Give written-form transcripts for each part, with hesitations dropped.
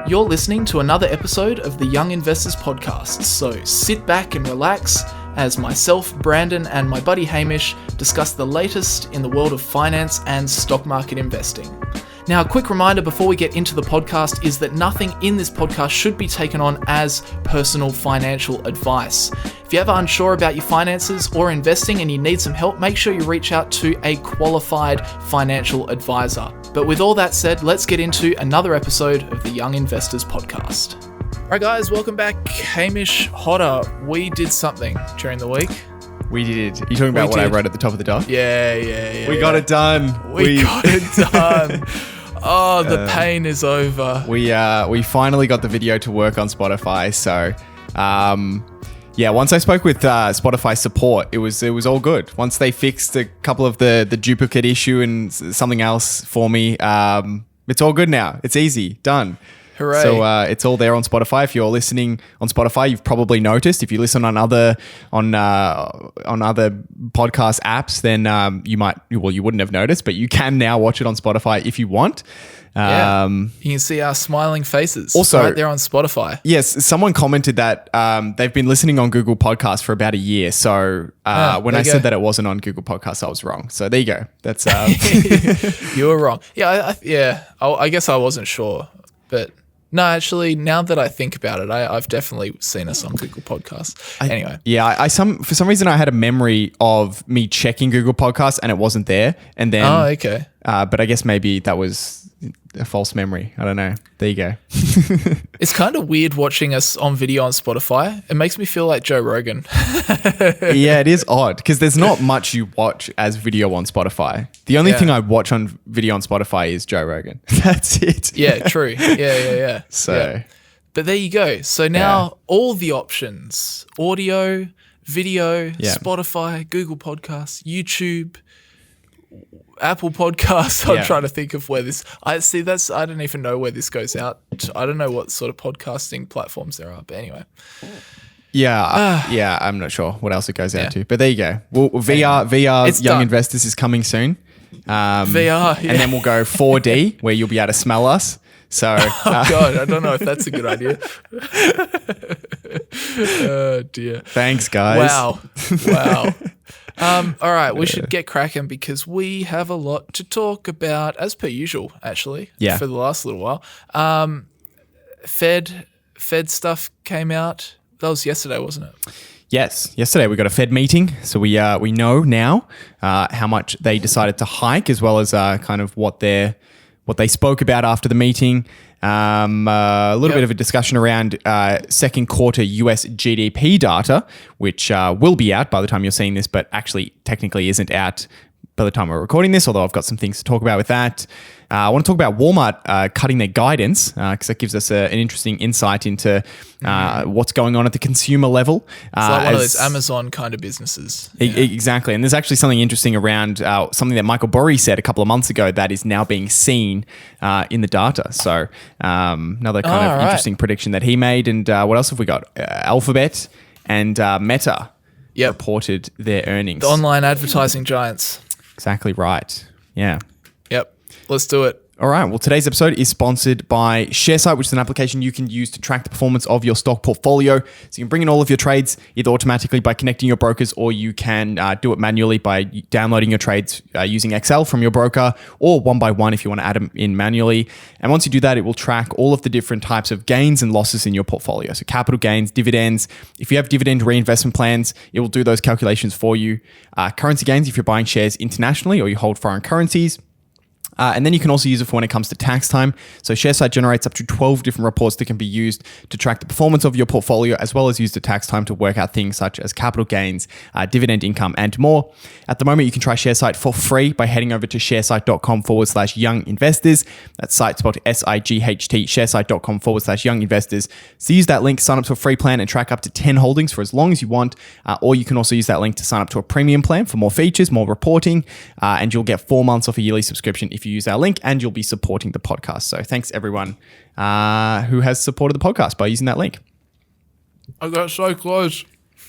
You're listening to another episode of the Young Investors Podcast, so sit back and relax as myself, Brandon, and my buddy Hamish discuss the latest in the world of finance and stock market investing. Now, a quick reminder before we get into the podcast is that nothing in this podcast should be taken on as personal financial advice. If you're ever unsure about your finances or investing and you need some help, make sure you reach out to a qualified financial advisor. But with all that said, let's get into another episode of the Young Investors Podcast. All right, guys, welcome back. Hamish Hodder, we did something during the week. We did. Are you talking about what I wrote at the top of the doc? Yeah. We got it done. We got it done. Oh, the pain is over. We finally got the video to work on Spotify. So, once I spoke with Spotify support, it was all good. Once they fixed a couple of the duplicate issue and something else for me, it's all good now. It's easy. Done. Hooray. So it's all there on Spotify. If you're listening on Spotify, you've probably noticed. If you listen on other podcast apps, then you wouldn't have noticed, but you can now watch it on Spotify if you want. You can see our smiling faces also right there on Spotify. Yes, someone commented that they've been listening on Google Podcasts for about a year. So when I said that it wasn't on Google Podcasts, I was wrong. So there you go. That's you were wrong. Yeah, I guess I wasn't sure, but. No, actually, now that I think about it, I've definitely seen us on Google Podcasts. Anyway. For some reason I had a memory of me checking Google Podcasts and it wasn't there. And then, okay. But I guess maybe that was a false memory. I don't know. There you go. It's kind of weird watching us on video on Spotify. It makes me feel like Joe Rogan. Yeah, it is odd because there's not much you watch as video on Spotify. The only thing I watch on video on Spotify is Joe Rogan. That's it. Yeah, true. Yeah. So, But there you go. So now all the options, audio, video, Spotify, Google Podcasts, YouTube, Apple Podcasts. I'm trying to think of where this. I don't even know where this goes out. I don't know what sort of podcasting platforms there are. But anyway. Yeah, I'm not sure what else it goes out to. But there you go. Well, VR Young done. Investors is coming soon. VR, and then we'll go 4D where you'll be able to smell us. So, oh God, I don't know if that's a good idea. Oh dear. Thanks, guys. Wow. All right, we should get cracking because we have a lot to talk about, as per usual, actually, for the last little while. Fed stuff came out. That was yesterday, wasn't it? Yes, yesterday we got a Fed meeting, so we know now how much they decided to hike, as well as kind of what they spoke about after the meeting. A little bit of a discussion around second quarter US GDP data, which will be out by the time you're seeing this, but actually technically isn't out by the time we're recording this, although I've got some things to talk about with that. I want to talk about Walmart cutting their guidance because that gives us an interesting insight into what's going on at the consumer level. It's like one of those Amazon kind of businesses. Exactly. And there's actually something interesting around something that Michael Burry said a couple of months ago that is now being seen in the data. So another kind of interesting prediction that he made. And what else have we got? Alphabet and Meta reported their earnings. The online advertising giants. Exactly right. Yeah. Yep. Let's do it. All right. Well, today's episode is sponsored by Sharesight, which is an application you can use to track the performance of your stock portfolio. So you can bring in all of your trades either automatically by connecting your brokers, or you can do it manually by downloading your trades using Excel from your broker, or one by one if you want to add them in manually. And once you do that, it will track all of the different types of gains and losses in your portfolio. So capital gains, dividends. If you have dividend reinvestment plans, it will do those calculations for you. Currency gains if you're buying shares internationally or you hold foreign currencies. And then you can also use it for when it comes to tax time. So Sharesight generates up to 12 different reports that can be used to track the performance of your portfolio, as well as use the tax time to work out things such as capital gains, dividend income, and more. At the moment, you can try Sharesight for free by heading over to sharesight.com/young investors. That site spelled SIGHT, sharesight.com/young investors. So use that link, sign up to a free plan, and track up to 10 holdings for as long as you want. Or you can also use that link to sign up to a premium plan for more features, more reporting, and you'll get 4 months off a yearly subscription if you use our link, and you'll be supporting the podcast. So thanks everyone who has supported the podcast by using that link. I got so close.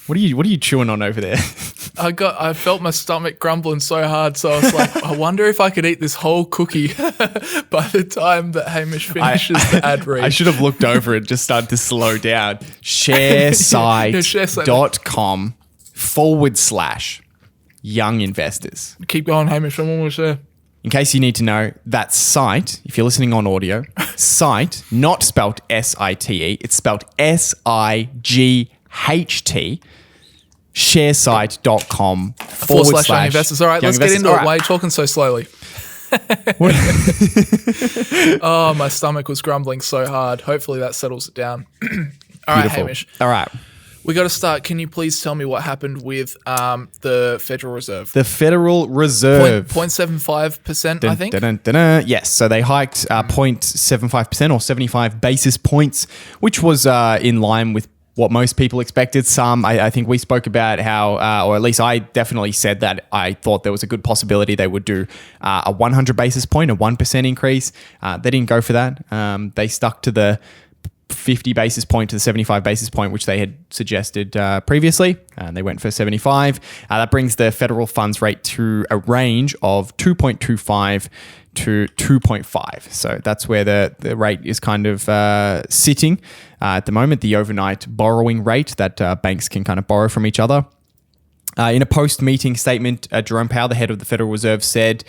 What are you chewing on over there? I felt my stomach grumbling so hard, so I was like, I wonder if I could eat this whole cookie by the time that Hamish finishes the ad read. I should have looked over and just started to slow down. Sharesight.com/young investors. Keep going, Hamish. I'm almost there. In case you need to know, that site, if you're listening on audio, site, not spelt S-I-T-E, it's spelt S-I-G-H-T, sharesight.com /young investors. All right, let's get into it. Why are you talking so slowly? Oh, my stomach was grumbling so hard. Hopefully that settles it down. All right, Hamish. All right. We got to start. Can you please tell me what happened with the Federal Reserve? The Federal Reserve. 0.75%, I think. Yes. So they hiked 0.75% or 75 basis points, which was in line with what most people expected. I think we spoke about how, or at least I definitely said that I thought there was a good possibility they would do a 100 basis point, a 1% increase. They didn't go for that. They stuck to the 50 basis point to the 75 basis point, which they had suggested previously. They went for 75. That brings the federal funds rate to a range of 2.25 to 2.5. So that's where the rate is kind of sitting at the moment, the overnight borrowing rate that banks can kind of borrow from each other. In a post-meeting statement, Jerome Powell, the head of the Federal Reserve, said,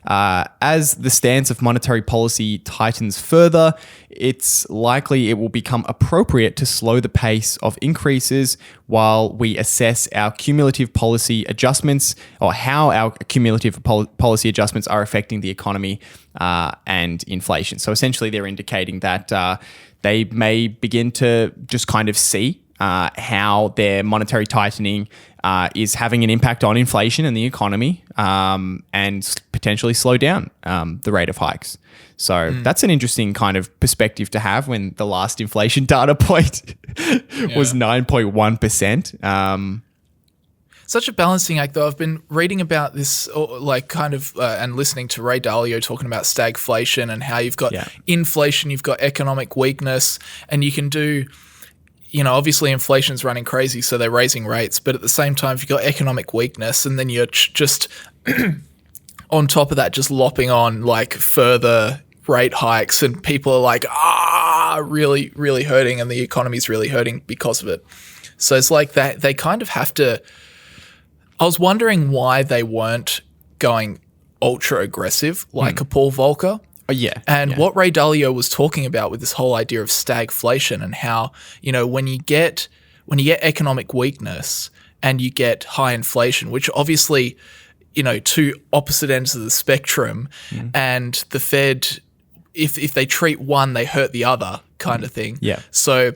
as the stance of monetary policy tightens further, it's likely it will become appropriate to slow the pace of increases while we assess our cumulative policy adjustments, or how our cumulative policy adjustments are affecting the economy and inflation. So essentially they're indicating that they may begin to just kind of see how their monetary tightening is having an impact on inflation and the economy, and potentially slow down the rate of hikes. So that's an interesting kind of perspective to have when the last inflation data point was 9.1%. Such a balancing act, though. I've been reading about this, and listening to Ray Dalio talking about stagflation and how you've got inflation, you've got economic weakness, and you can do, obviously inflation's running crazy, so they're raising rates, but at the same time, if you've got economic weakness, and then you're just on top of that, just lopping on like further rate hikes, and people are like, really, really hurting, and the economy's really hurting because of it. So it's like that they kind of have to. I was wondering why they weren't going ultra aggressive like a Paul Volcker. And what Ray Dalio was talking about with this whole idea of stagflation, and how, when you get economic weakness and you get high inflation, which obviously, two opposite ends of the spectrum, and the Fed, if they treat one, they hurt the other kind of thing. Yeah. So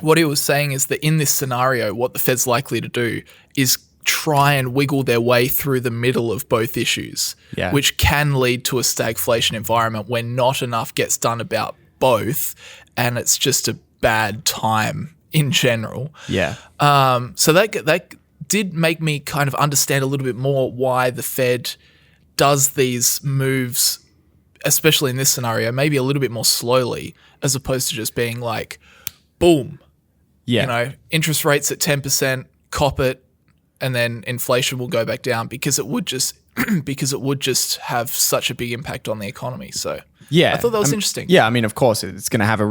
what he was saying is that in this scenario, what the Fed's likely to do is try and wiggle their way through the middle of both issues, which can lead to a stagflation environment where not enough gets done about both, and it's just a bad time in general. Yeah. So that did make me kind of understand a little bit more why the Fed does these moves, especially in this scenario, maybe a little bit more slowly, as opposed to just being like, boom, interest rates at 10%, cop it, and then inflation will go back down, because it would just have such a big impact on the economy. So I thought that was interesting. Yeah, I mean, of course, it's going to have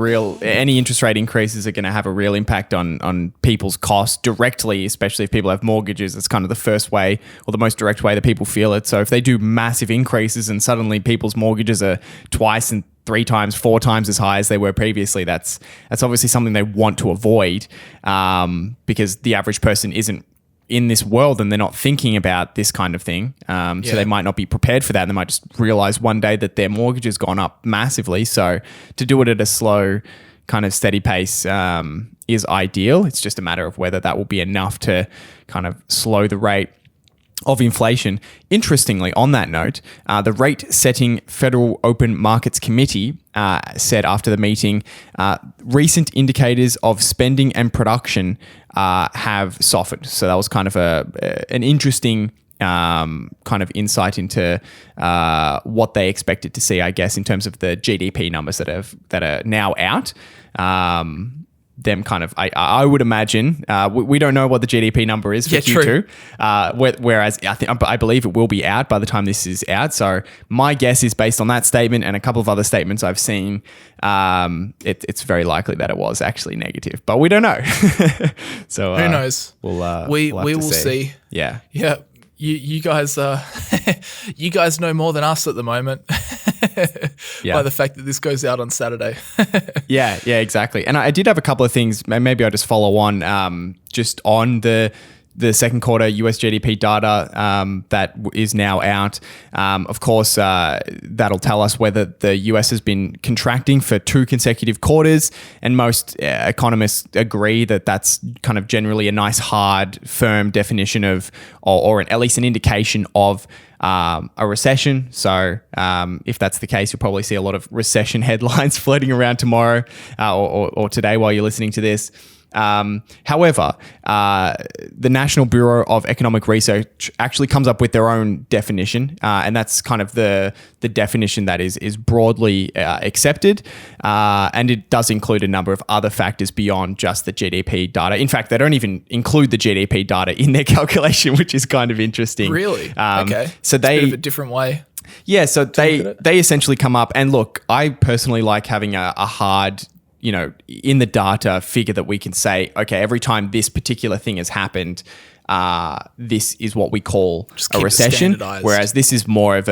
any interest rate increases are going to have a real impact on people's costs directly, especially if people have mortgages. It's kind of the first way, or the most direct way that people feel it. So if they do massive increases and suddenly people's mortgages are twice and 3 times, 4 times as high as they were previously, that's obviously something they want to avoid, because the average person isn't in this world and they're not thinking about this kind of thing. So they might not be prepared for that, and they might just realize one day that their mortgage has gone up massively. So to do it at a slow, kind of steady pace is ideal. It's just a matter of whether that will be enough to kind of slow the rate of inflation. Interestingly, on that note, the rate-setting Federal Open Markets Committee said after the meeting, recent indicators of spending and production have softened. So that was kind of an interesting kind of insight into what they expected to see, I guess, in terms of the GDP numbers that are now out. them kind of, I would imagine, we don't know what the GDP number is for Q2, whereas I believe it will be out by the time this is out. So my guess is based on that statement and a couple of other statements I've seen, it's very likely that it was actually negative, but we don't know. So who knows? We will see. Yeah. Yeah. You guys you guys know more than us at the moment by the fact that this goes out on Saturday. Yeah, exactly. And I did have a couple of things. Maybe I'll just follow on just on the second quarter US GDP data that is now out. Of course, that'll tell us whether the US has been contracting for 2 consecutive quarters, and most economists agree that that's kind of generally a nice, hard, firm definition of, or at least an indication of a recession. So if that's the case, you'll probably see a lot of recession headlines floating around tomorrow or today while you're listening to this. However, the National Bureau of Economic Research actually comes up with their own definition, and that's kind of the definition that is broadly accepted, and it does include a number of other factors beyond just the GDP data. In fact, they don't even include the GDP data in their calculation, which is kind of interesting. Really? Okay. So it's a bit of a different way. Yeah, so they essentially come up, and look, I personally like having a hard, in the data figure that we can say, okay, every time this particular thing has happened, this is what we call a recession. Whereas this is more of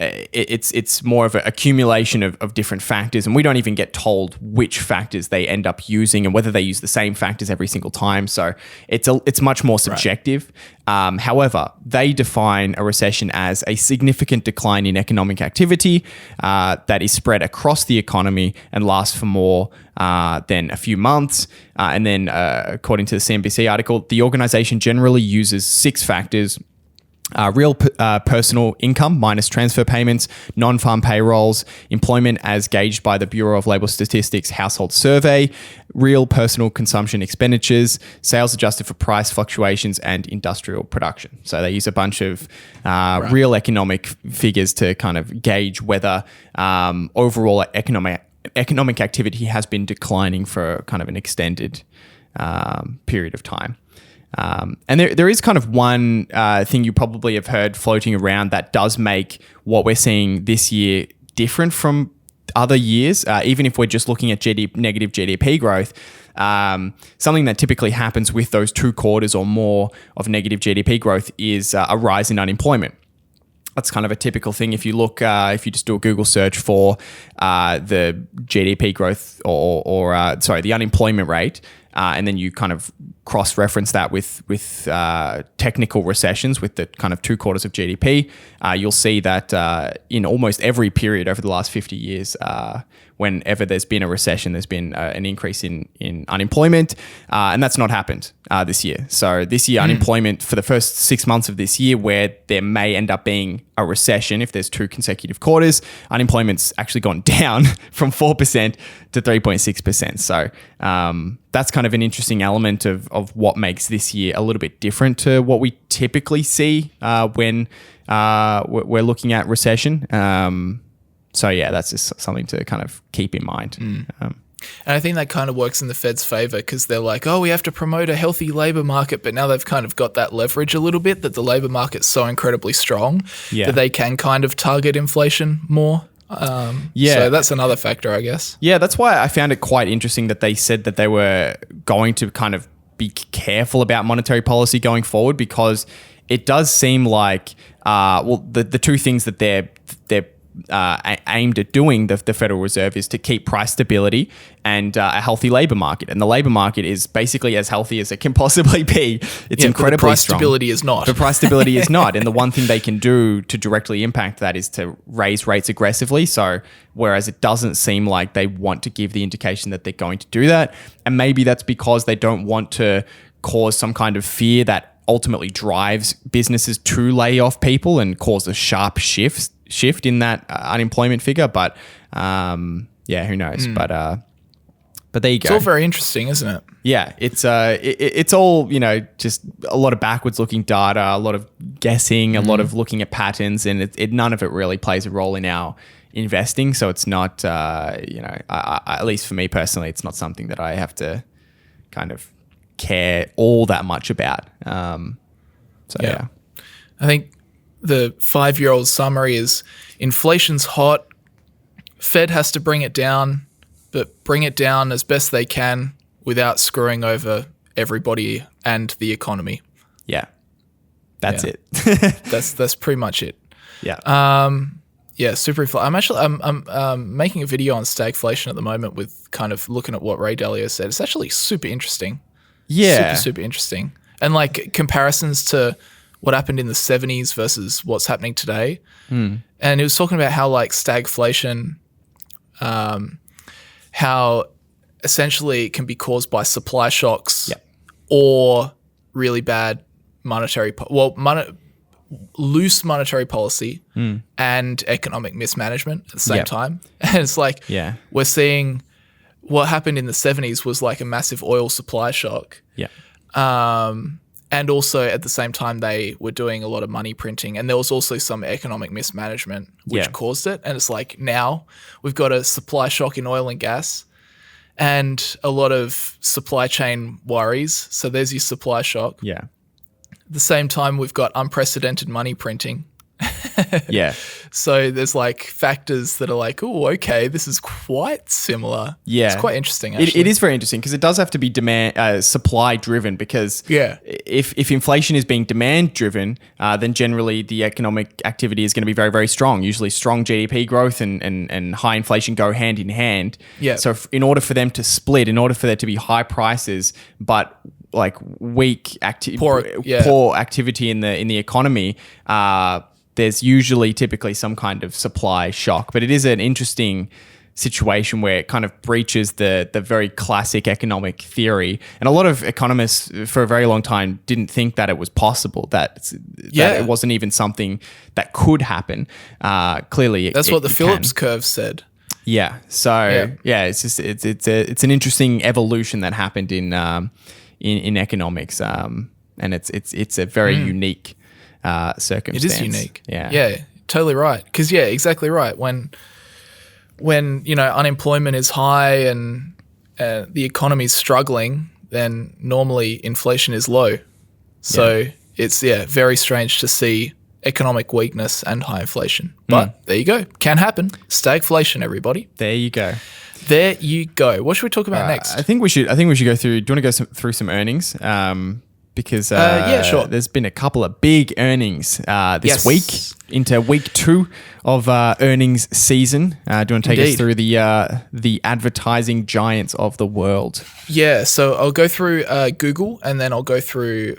it's more of an accumulation of different factors, and we don't even get told which factors they end up using and whether they use the same factors every single time. So it's much more subjective. Right. However, they define a recession as a significant decline in economic activity that is spread across the economy and lasts for more than a few months. And then, according to the CNBC article, the organization generally uses 6 factors: real personal income minus transfer payments, non-farm payrolls, employment as gauged by the Bureau of Labor Statistics household survey, real personal consumption expenditures, sales adjusted for price fluctuations, and industrial production. So they use a bunch of real economic figures to kind of gauge whether overall economic activity has been declining for kind of an extended period of time. And there is kind of one thing you probably have heard floating around that does make what we're seeing this year different from other years, even if we're just looking at negative GDP growth. Something that typically happens with those 2 quarters or more of negative GDP growth is a rise in unemployment. That's kind of a typical thing. If you look, if you just do a Google search for the GDP growth or the unemployment rate, and then you kind of cross-reference that with technical recessions, with the kind of 2 quarters of GDP, you'll see that in almost every period over the last 50 years, whenever there's been a recession, there's been an increase in unemployment, and that's not happened this year. So this year, unemployment for the first 6 months of this year, where there may end up being a recession if there's 2 consecutive quarters, unemployment's actually gone down from 4% to 3.6%. So that's kind of an interesting element of what makes this year a little bit different to what we typically see when we're looking at recession. So yeah, that's just something to kind of keep in mind. And I think that kind of works in the Fed's favor, because they're like, oh, we have to promote a healthy labor market, but now they've kind of got that leverage a little bit, that the labor market's so incredibly strong that they can kind of target inflation more. So that's another factor, I guess. Yeah, that's why I found it quite interesting that they said that they were going to kind of be careful about monetary policy going forward, because it does seem like, the 2 things that they're aimed at doing, the Federal Reserve, is to keep price stability and a healthy labor market. And the labor market is basically as healthy as it can possibly be. It's incredibly but the price strong. Stability is not. The price stability is not. And the one thing they can do to directly impact that is to raise rates aggressively. So whereas it doesn't seem like they want to give the indication that they're going to do that. And maybe that's because they don't want to cause some kind of fear that ultimately drives businesses to lay off people and cause a sharp shift in that unemployment figure. But who knows? But there you go. It's all very interesting, isn't it? Yeah, it's all, just a lot of backwards looking data, a lot of guessing, a lot of looking at patterns, and none of it really plays a role in our investing. So it's not, at least for me personally, it's not something that I have to kind of care all that much about. Yeah. I think the 5-year-old summary is inflation's hot. Fed has to bring it down, but bring it down as best they can without screwing over everybody and the economy. Yeah. That's it. That's pretty much it. Yeah. Super. I'm making a video on stagflation at the moment with kind of looking at what Ray Dalio said. It's actually super interesting. Yeah. Super interesting. And like comparisons to what happened in the 70s versus what's happening today. And he was talking about how like stagflation, how essentially it can be caused by supply shocks or really bad loose monetary policy and economic mismanagement at the same time. And it's like we're seeing what happened in the 70s was like a massive oil supply shock. Yeah. And also at the same time they were doing a lot of money printing, and there was also some economic mismanagement which caused it. And it's like now we've got a supply shock in oil and gas and a lot of supply chain worries. So there's your supply shock. Yeah. At the same time, we've got unprecedented money printing. Yeah. So there's like factors that are like, oh, okay, this is quite similar. Yeah. It's quite interesting, actually. It is very interesting because it does have to be supply driven, because if inflation is being demand driven, then generally the economic activity is going to be very, very strong. Usually strong GDP growth and high inflation go hand in hand. Yeah. So in order for them to split, in order for there to be high prices, but like poor activity in the economy, there's typically some kind of supply shock. But it is an interesting situation where it kind of breaches the very classic economic theory. And a lot of economists for a very long time didn't think that it was possible, that it wasn't even something that could happen. Clearly, that's what the Phillips curve said. Yeah. So it's just it's an interesting evolution that happened in economics, and it's a very unique circumstance. It is unique. Yeah, totally right. Because exactly right. When unemployment is high and the economy is struggling, then normally inflation is low. So it's very strange to see economic weakness and high inflation. But there you go, can happen. Stagflation, everybody. There you go. There you go. What should we talk about next? I think we should go through. Do you want to go through some earnings? Because sure. There's been a couple of big earnings this week into week 2 of earnings season. Do you want to take us through the advertising giants of the world? Yeah. So I'll go through Google, and then I'll go through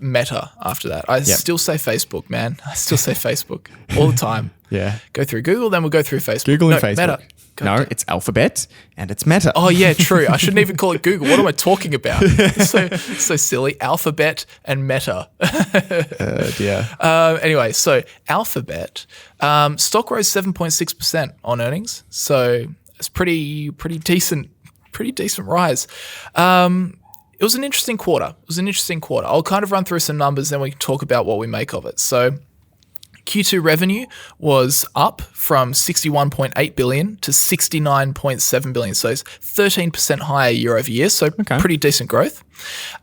Meta after that. I still say Facebook, man. I still say Facebook all the time. Yeah. Go through Google, then we'll go through Facebook. Google and Facebook. Meta. No, it's Alphabet and it's Meta. Oh yeah, true. I shouldn't even call it Google. What am I talking about? So silly. Alphabet and Meta. Anyway, so Alphabet stock rose 7.6% on earnings. So it's pretty decent rise. It was an interesting quarter. I'll kind of run through some numbers, then we can talk about what we make of it. So Q2 revenue was up from 61.8 billion to 69.7 billion. So it's 13% higher year over year. So pretty decent growth.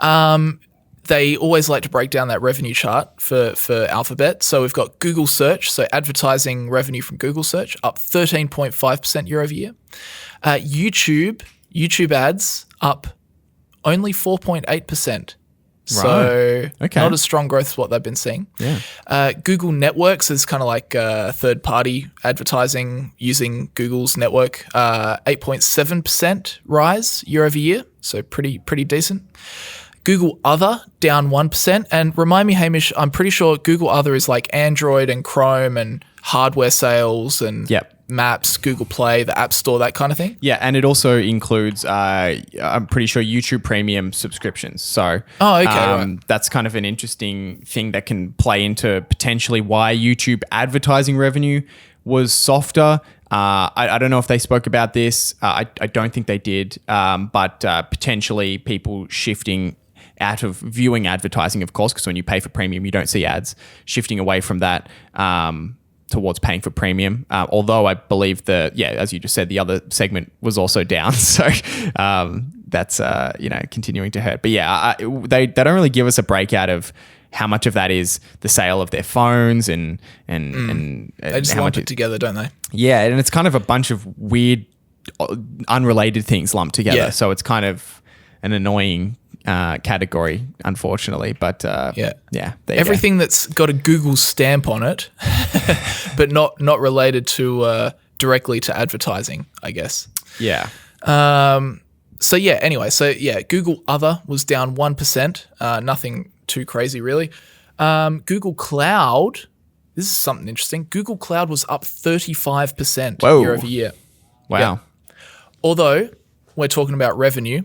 They always like to break down that revenue chart for Alphabet. So we've got Google search. So advertising revenue from Google search up 13.5% year over year. YouTube ads up only 4.8%. So not as strong growth as what they've been seeing. Yeah. Google Networks is kind of like third-party advertising using Google's network. 8.7% rise year over year, so pretty decent. Google Other down 1%. And remind me, Hamish, I'm pretty sure Google Other is like Android and Chrome and hardware sales and Maps, Google Play, the App Store, that kind of thing. Yeah, and it also includes, I'm pretty sure, YouTube Premium subscriptions. So that's kind of an interesting thing that can play into potentially why YouTube advertising revenue was softer. I don't know if they spoke about this. I don't think they did, but potentially people shifting out of viewing advertising, of course, because when you pay for premium, you don't see ads, shifting away from that. towards paying for premium. Although I believe as you just said, the other segment was also down. So that's continuing to hurt. But they don't really give us a breakout of how much of that is the sale of their phones and they just lump it together, don't they? Yeah, and it's kind of a bunch of weird, unrelated things lumped together. Yeah. So it's kind of an annoying category, unfortunately. But everything that's got a Google stamp on it, but not related to directly to advertising, I guess. Yeah. Google Other was down 1%. Nothing too crazy, really. Google Cloud, this is something interesting. Google Cloud was up 35% year over year. Wow. Yeah. Although we're talking about revenue,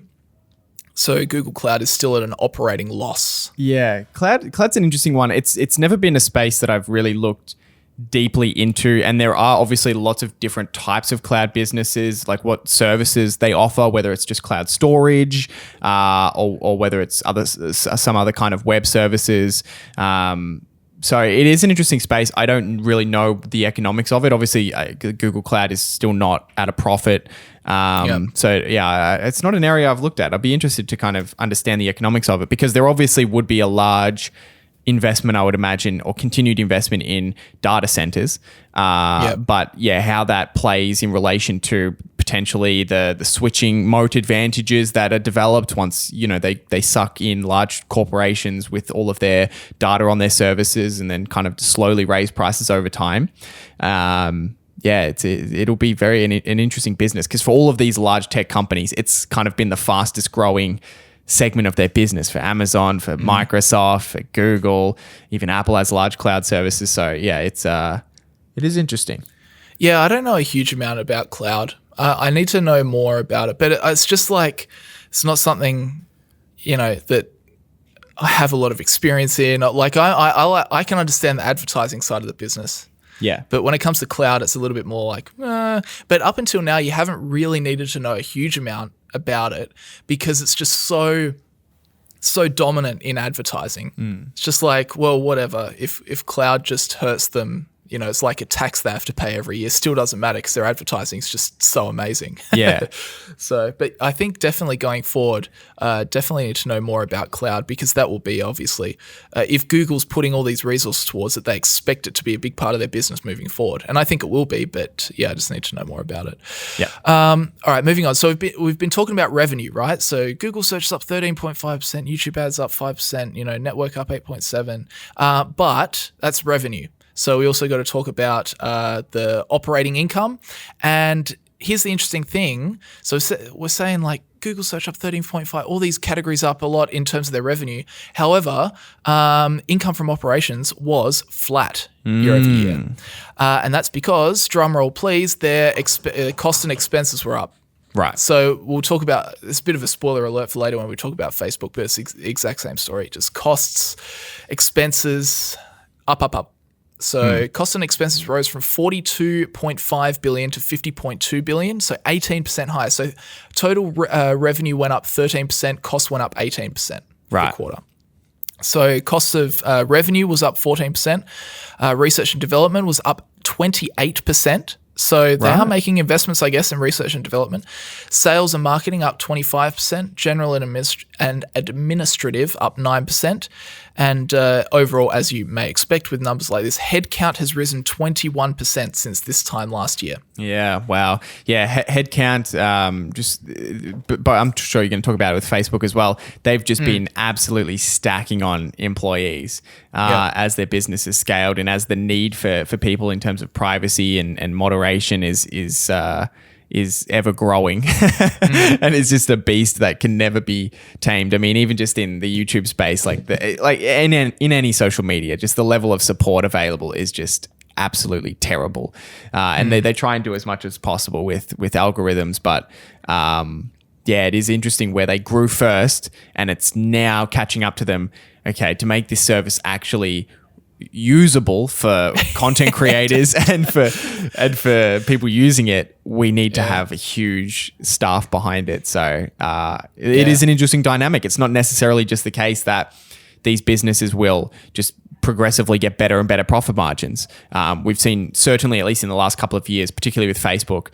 so Google Cloud is still at an operating loss. Yeah, Cloud's an interesting one. It's never been a space that I've really looked deeply into, and there are obviously lots of different types of cloud businesses, like what services they offer, whether it's just cloud storage or whether it's some other kind of web services. So it is an interesting space. I don't really know the economics of it. Obviously, Google Cloud is still not at a profit. It's not an area I've looked at. I'd be interested to kind of understand the economics of it, because there obviously would be a large investment, I would imagine, or continued investment in data centers. But how that plays in relation to potentially the switching moat advantages that are developed once, they suck in large corporations with all of their data on their services and then kind of slowly raise prices over time. It'll be an interesting business, because for all of these large tech companies, it's kind of been the fastest growing segment of their business, for Amazon, for Microsoft, for Google, even Apple has large cloud services. So it is interesting. Yeah, I don't know a huge amount about cloud. I need to know more about it, but it's just like, it's not something, that I have a lot of experience in. Like I can understand the advertising side of the business. Yeah. But when it comes to cloud, it's a little bit more like, but up until now, you haven't really needed to know a huge amount about it, because it's just so dominant in advertising. It's just like, well, whatever. If cloud just hurts them, it's like a tax they have to pay every year. Still doesn't matter, because their advertising is just so amazing. Yeah. But I think definitely going forward, definitely need to know more about cloud, because that will be obviously, if Google's putting all these resources towards it, they expect it to be a big part of their business moving forward. And I think it will be, but I just need to know more about it. Yeah. All right, moving on. So we've been talking about revenue, right? So Google search is up 13.5%, YouTube ads up 5%, network up 8.7%. But that's revenue. So we also got to talk about the operating income. And here's the interesting thing. So we're saying like Google search up 13.5, all these categories up a lot in terms of their revenue. However, income from operations was flat year over year. And that's because, drumroll please, their costs and expenses were up. Right. So we'll talk about, it's a bit of a spoiler alert for later when we talk about Facebook, but it's the exact same story. Just costs, expenses, up. So costs and expenses rose from 42.5 billion to 50.2 billion, so 18% higher. So total revenue went up 13%, costs went up 18% for the quarter. So cost of revenue was up 14%. Research and development was up 28%. So they are making investments, I guess, in research and development. Sales and marketing up 25%. General and administrative up 9%. And overall, as you may expect with numbers like this, headcount has risen 21% since this time last year. Yeah, wow. Yeah, headcount, but I'm sure you're going to talk about it with Facebook as well. They've just been absolutely stacking on employees as their business has scaled, and as the need for people in terms of privacy and moderation is ever growing. And it's just a beast that can never be tamed. I mean, even just in the YouTube space, like in any social media, just the level of support available is just absolutely terrible. And they try and do as much as possible with algorithms, but it is interesting where they grew first and it's now catching up to them. Okay, to make this service actually usable for content creators and for people using it, we need to have a huge staff behind it. So it is an interesting dynamic. It's not necessarily just the case that these businesses will just progressively get better and better profit margins. We've seen, certainly at least in the last couple of years, particularly with Facebook,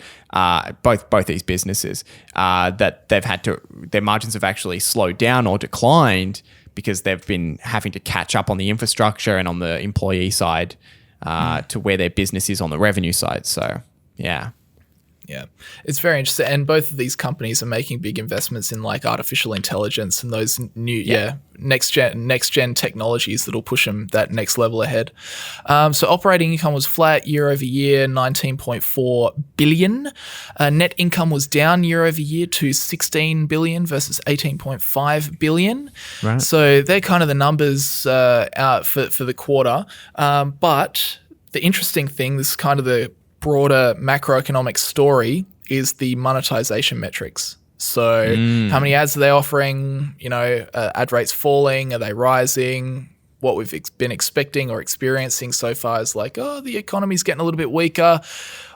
both these businesses, that their margins have actually slowed down or declined because they've been having to catch up on the infrastructure and on the employee side to where their business is on the revenue side. So, yeah. Yeah, it's very interesting. And both of these companies are making big investments in like artificial intelligence and those new, next gen technologies that'll push them that next level ahead. So operating income was flat year over year, 19.4 billion. Net income was down year over year to 16 billion versus 18.5 billion. Right. So they're kind of the numbers out for the quarter. But the interesting thing, this is kind of the broader macroeconomic story, is the monetization metrics. So how many ads are they offering? Ad rates falling? Are they rising? What we've been expecting or experiencing so far is like, the economy's getting a little bit weaker.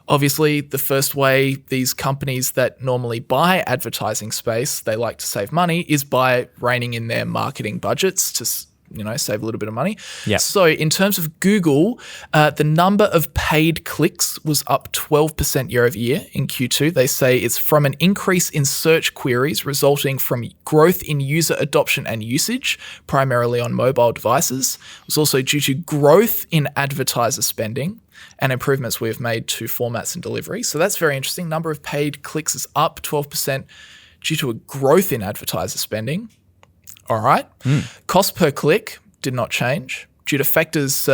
Obviously, the first way these companies that normally buy advertising space, they like to save money, is by reining in their marketing budgets to save a little bit of money. Yeah. So in terms of Google, the number of paid clicks was up 12% year over year in Q2. They say it's from an increase in search queries resulting from growth in user adoption and usage, primarily on mobile devices. It was also due to growth in advertiser spending and improvements we have made to formats and delivery. So that's very interesting. Number of paid clicks is up 12% due to a growth in advertiser spending. All right. Cost per click did not change due to factors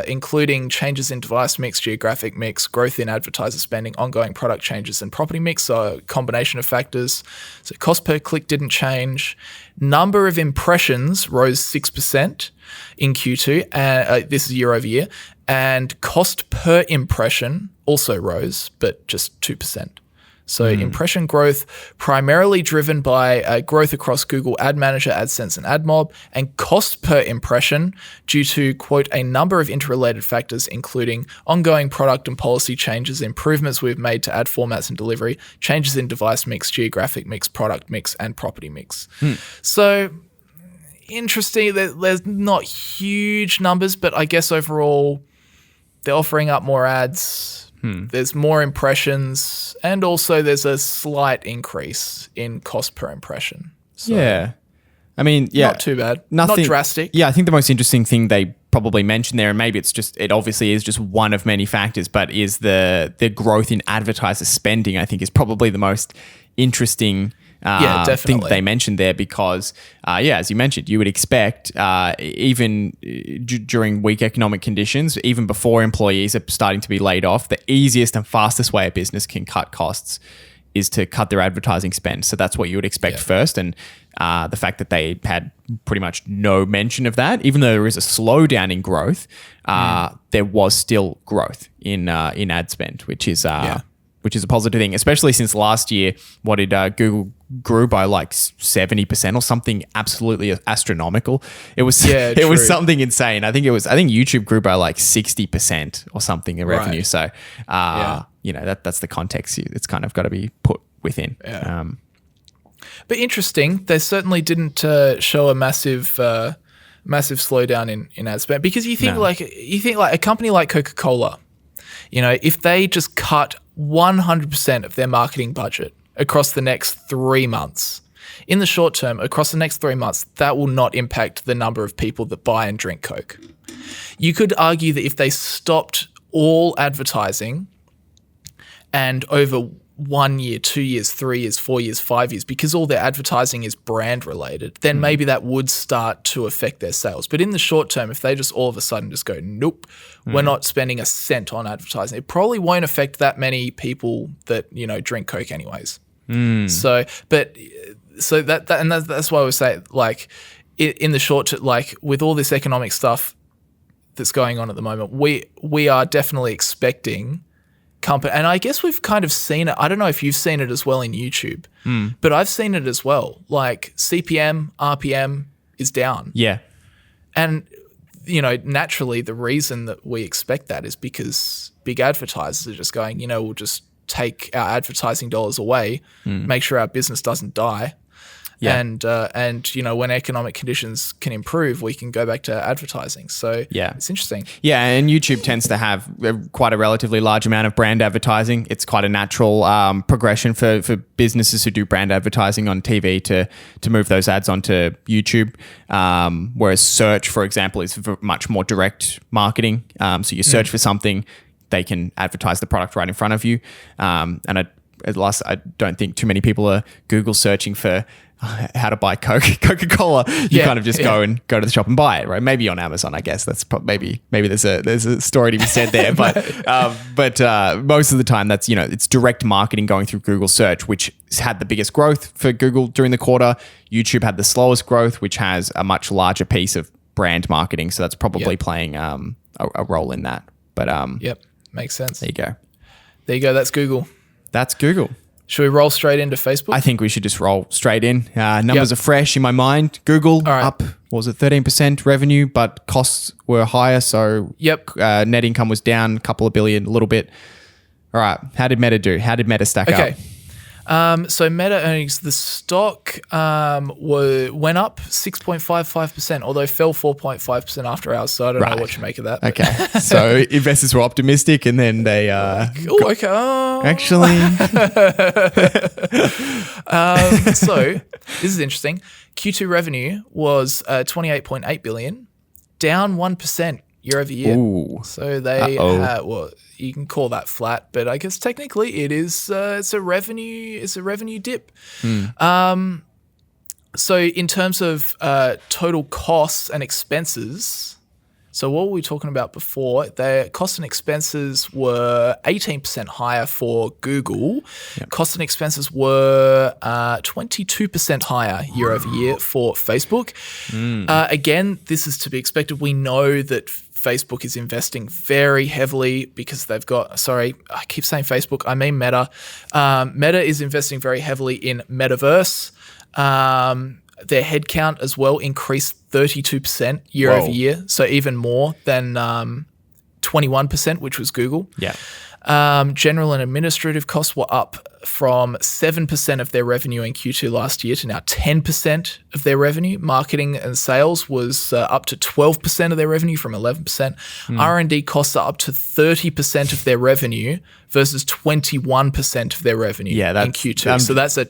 including changes in device mix, geographic mix, growth in advertiser spending, ongoing product changes, and property mix. So a combination of factors. So cost per click didn't change. Number of impressions rose 6% in Q2. This is year over year. And cost per impression also rose, but just 2%. So impression growth primarily driven by growth across Google Ad Manager, AdSense, and AdMob, and cost per impression due to, quote, a number of interrelated factors, including ongoing product and policy changes, improvements we've made to ad formats and delivery, changes in device mix, geographic mix, product mix, and property mix. So interesting. There's not huge numbers, but I guess overall they're offering up more ads. There's more impressions, and also there's a slight increase in cost per impression. So not too bad. Not drastic. Yeah, I think the most interesting thing they probably mentioned there, and maybe it obviously is just one of many factors, but is the growth in advertiser spending, I think, is probably the most interesting thing they mentioned there, because as you mentioned, you would expect even during weak economic conditions, even before employees are starting to be laid off, the easiest and fastest way a business can cut costs is to cut their advertising spend. So that's what you would expect first. And the fact that they had pretty much no mention of that, even though there is a slowdown in growth, there was still growth in ad spend, which is a positive thing, especially since last year. What did Google grew by like 70% or something absolutely astronomical? It was was something insane. I think YouTube grew by like 60% or something in revenue. So that's the context it's kind of got to be put within. Yeah. But interesting, they certainly didn't show a massive slowdown in ad spend, because you think like a company like Coca-Cola, if they just cut 100% of their marketing budget across the next 3 months, in the short term, across the next 3 months, that will not impact the number of people that buy and drink Coke. You could argue that if they stopped all advertising and over 1 year, 2 years, 3 years, 4 years, 5 years, because all their advertising is brand related, then maybe that would start to affect their sales. But in the short term, if they just all of a sudden just go, nope, we're not spending a cent on advertising, it probably won't affect that many people that, drink Coke anyways. So that's why I would say, like, in the short term, like with all this economic stuff that's going on at the moment, we are definitely expecting company, and I guess we've kind of seen it. I don't know if you've seen it as well in YouTube, but I've seen it as well. Like CPM, RPM is down. Yeah. And, naturally the reason that we expect that is because big advertisers are just going, we'll just take our advertising dollars away, make sure our business doesn't die. Yeah. And when economic conditions can improve, we can go back to advertising. So it's interesting. Yeah, and YouTube tends to have quite a relatively large amount of brand advertising. It's quite a natural progression for businesses who do brand advertising on TV to move those ads onto YouTube. Whereas search, for example, is much more direct marketing. So you search for something, they can advertise the product right in front of you. And at last, I don't think too many people are Google searching for how to buy Coca-Cola. You kind of just go to the shop and buy it, right? Maybe on Amazon, I guess. That's maybe there's a story to be said there, but most of the time that's it's direct marketing going through Google search, which has had the biggest growth for Google during the quarter. YouTube had the slowest growth, which has a much larger piece of brand marketing, so that's probably playing a role in that. But makes sense. There you go. That's Google. That's Google. Should we roll straight into Facebook? I think we should just roll straight in. Numbers are fresh in my mind. Google up, what was it, 13% revenue, but costs were higher. So net income was down a couple of billion, a little bit. All right. How did Meta do? How did Meta stack up? So Meta earnings, the stock went up 6.55%, although fell 4.5% after hours. So I don't know what you make of that. Okay. So investors were optimistic and then they... Actually... So this is interesting. Q2 revenue was 28.8 billion, down 1% year over year. Ooh. So they you can call that flat, but I guess technically it is it's a revenue dip. So in terms of total costs and expenses, so what were we talking about before? The costs and expenses were 18% higher for Google. Costs and expenses were 22% higher year over year for Facebook. Again, this is to be expected. We know that Facebook is investing very heavily because they've got, I keep saying Facebook, I mean Meta. Meta is investing very heavily in Metaverse. Their headcount as well increased 32% year over year, so even more than 21%, which was Google. General and administrative costs were up from 7% of their revenue in Q2 last year to now 10% of their revenue. Marketing and sales was up to 12% of their revenue from 11%. R&D costs are up to 30% of their revenue versus 21% of their revenue in Q2. So that's a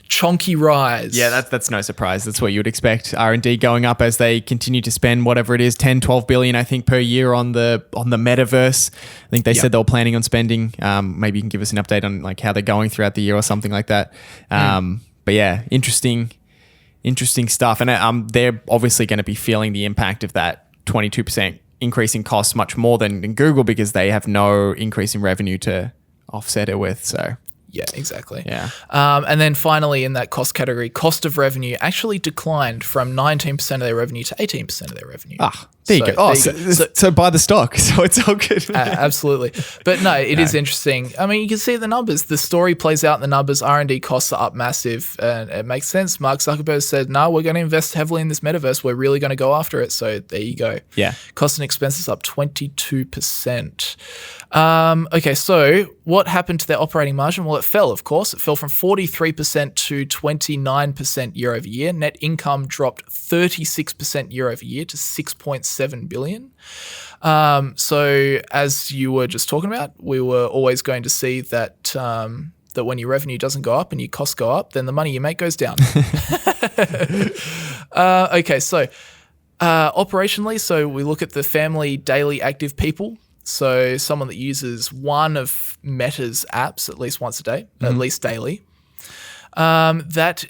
chonky rise. Yeah, that's no surprise. That's what you would expect. R&D going up as they continue to spend whatever it is, 10, 12 billion, I think, per year on the metaverse. I think they said they were planning on spending. Maybe you can give us an update on like how they're going throughout the year or something like that. But yeah, interesting stuff. And they're obviously going to be feeling the impact of that 22% increase in costs much more than Google because they have no increase in revenue to offset it with. So yeah, exactly. Yeah. And then finally in that cost category, cost of revenue actually declined from 19% of their revenue to 18% of their revenue. There you go. So buy the stock. So it's all good. Absolutely. But no, it is interesting. I mean, you can see the numbers. The story plays out in the numbers. R&D costs are up massive. And it makes sense. Mark Zuckerberg said, no, we're going to invest heavily in this metaverse. We're really going to go after it. So there you go. Yeah. Costs and expenses up 22%. Okay, so what happened to their operating margin? Well, it fell, of course. It fell from 43% to 29% year over year. Net income dropped 36% year over year to 6.7 billion. So as you were just talking about, we were always going to see that that when your revenue doesn't go up and your costs go up, then the money you make goes down. Okay, so operationally, so we look at the family daily active people. So someone that uses one of Meta's apps at least once a day, at least daily. That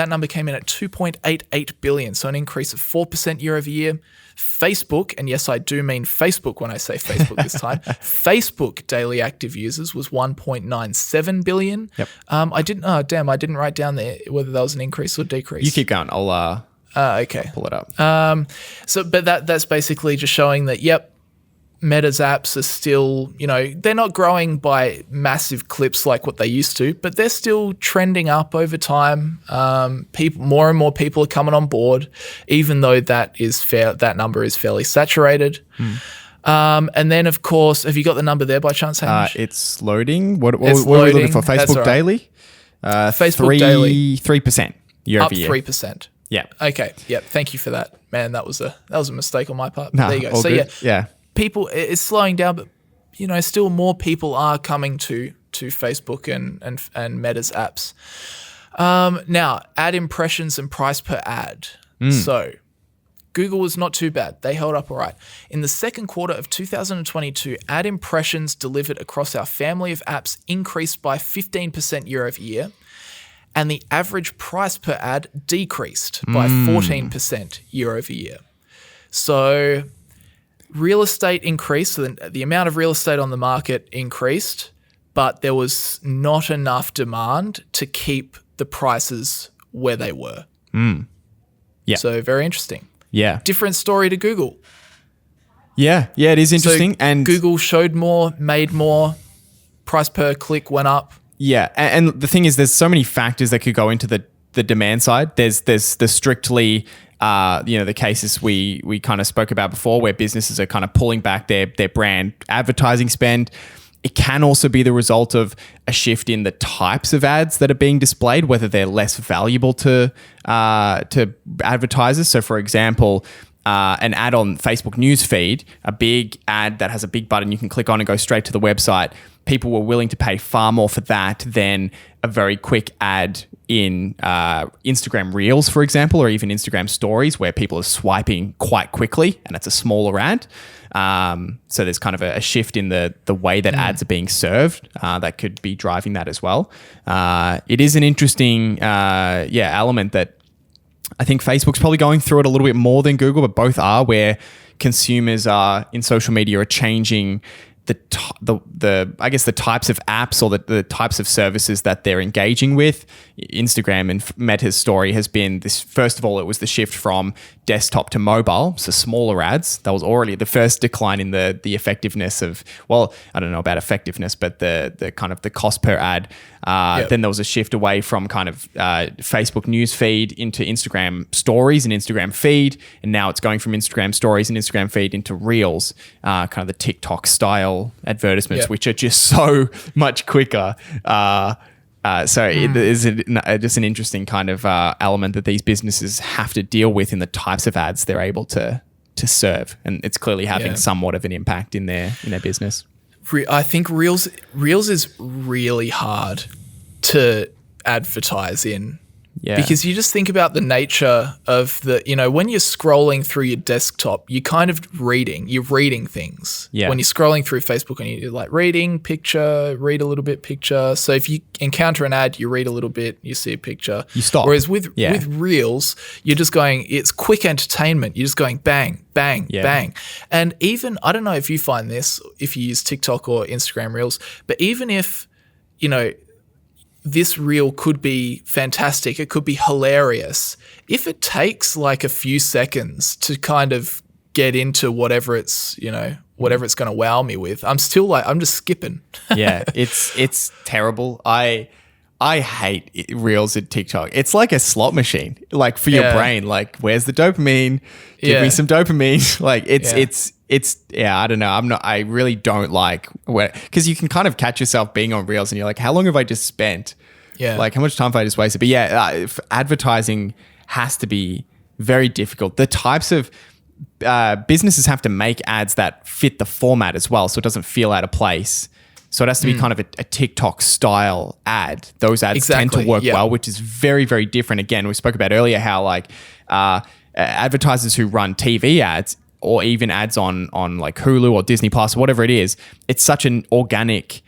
number came in at 2.88 billion, so an increase of 4% year over year. Facebook, and yes, I do mean Facebook when I say Facebook this time, Facebook daily active users was 1.97 billion. Yep. I didn't write down there whether that was an increase or decrease. You keep going. I'll okay. pull it up. But that's basically just showing that, Meta's apps are still, they're not growing by massive clips like what they used to, but they're still trending up over time. More and more people are coming on board, even though that number is fairly saturated. And then, of course, have you got the number there by chance, Hamish? It's loading. What are we looking for? Facebook daily? Facebook daily. 3%. year up over year. 3%. Yeah. Okay. Yep. Thank you for that, man. That was a mistake on my part. Nah, There you go. all So good. Yeah. people, it's slowing down, but still more people are coming to Facebook and Meta's apps. Now, ad impressions and price per ad. So Google was not too bad. They held up all right. In the second quarter of 2022, ad impressions delivered across our family of apps increased by 15% year over year, and the average price per ad decreased by 14% year over year. So real estate increased, so the amount of real estate on the market increased, but there was not enough demand to keep the prices where they were. Yeah. So very interesting. Yeah. Different story to Google. Yeah. Yeah, it is interesting. So and Google showed more, made more, price per click went up. Yeah, and the thing is, there's so many factors that could go into the demand side. There's the strictly, the cases we kind of spoke about before, where businesses are kind of pulling back their brand advertising spend. It can also be the result of a shift in the types of ads that are being displayed, whether they're less valuable to advertisers. So, for example, an ad on Facebook newsfeed, a big ad that has a big button you can click on and go straight to the website. People were willing to pay far more for that than a very quick ad in Instagram Reels, for example, or even Instagram Stories, where people are swiping quite quickly and it's a smaller ad. So there's kind of a shift in the way that ads are being served that could be driving that as well. It is an interesting element that I think Facebook's probably going through it a little bit more than Google, but both are, where consumers are in social media are changing I guess the types of apps or the types of services that they're engaging with. Instagram and Meta's story has been this. First of all, it was the shift from desktop to mobile, so smaller ads. That was already the first decline in the effectiveness of, well, I don't know about effectiveness, but the kind of the cost per ad. Then there was a shift away from kind of Facebook news feed into Instagram stories and Instagram feed, and now it's going from Instagram stories and Instagram feed into Reels, kind of the TikTok style advertisements, which are just so much quicker. It is just an interesting kind of element that these businesses have to deal with in the types of ads they're able to serve, and it's clearly having somewhat of an impact in their business. I think Reels is really hard to advertise in. Yeah. Because you just think about the nature of when you're scrolling through your desktop, you're kind of you're reading things. Yeah. When you're scrolling through Facebook and you're like reading, picture, read a little bit, picture. So if you encounter an ad, you read a little bit, you see a picture. You stop. Whereas with Reels, you're just going, it's quick entertainment. You're just going bang, bang, bang. And even, I don't know if you find this, if you use TikTok or Instagram Reels, but even if, this reel could be fantastic, it could be hilarious, if it takes like a few seconds to kind of get into whatever it's going to wow me with, I'm still like, I'm just skipping. Yeah, it's terrible. I hate Reels and TikTok. It's like a slot machine, like for your brain. Like, where's the dopamine? Give me some dopamine. Like it's I don't know. I really don't like because you can kind of catch yourself being on Reels and you're like, how long have I just spent? Yeah. Like, how much time have I just wasted? But advertising has to be very difficult. The types of businesses have to make ads that fit the format as well, so it doesn't feel out of place. So it has to be kind of a TikTok style ad. Those ads tend to work well, which is very, very different. Again, we spoke about earlier how like advertisers who run TV ads or even ads on like Hulu or Disney Plus or whatever it is, it's such an organic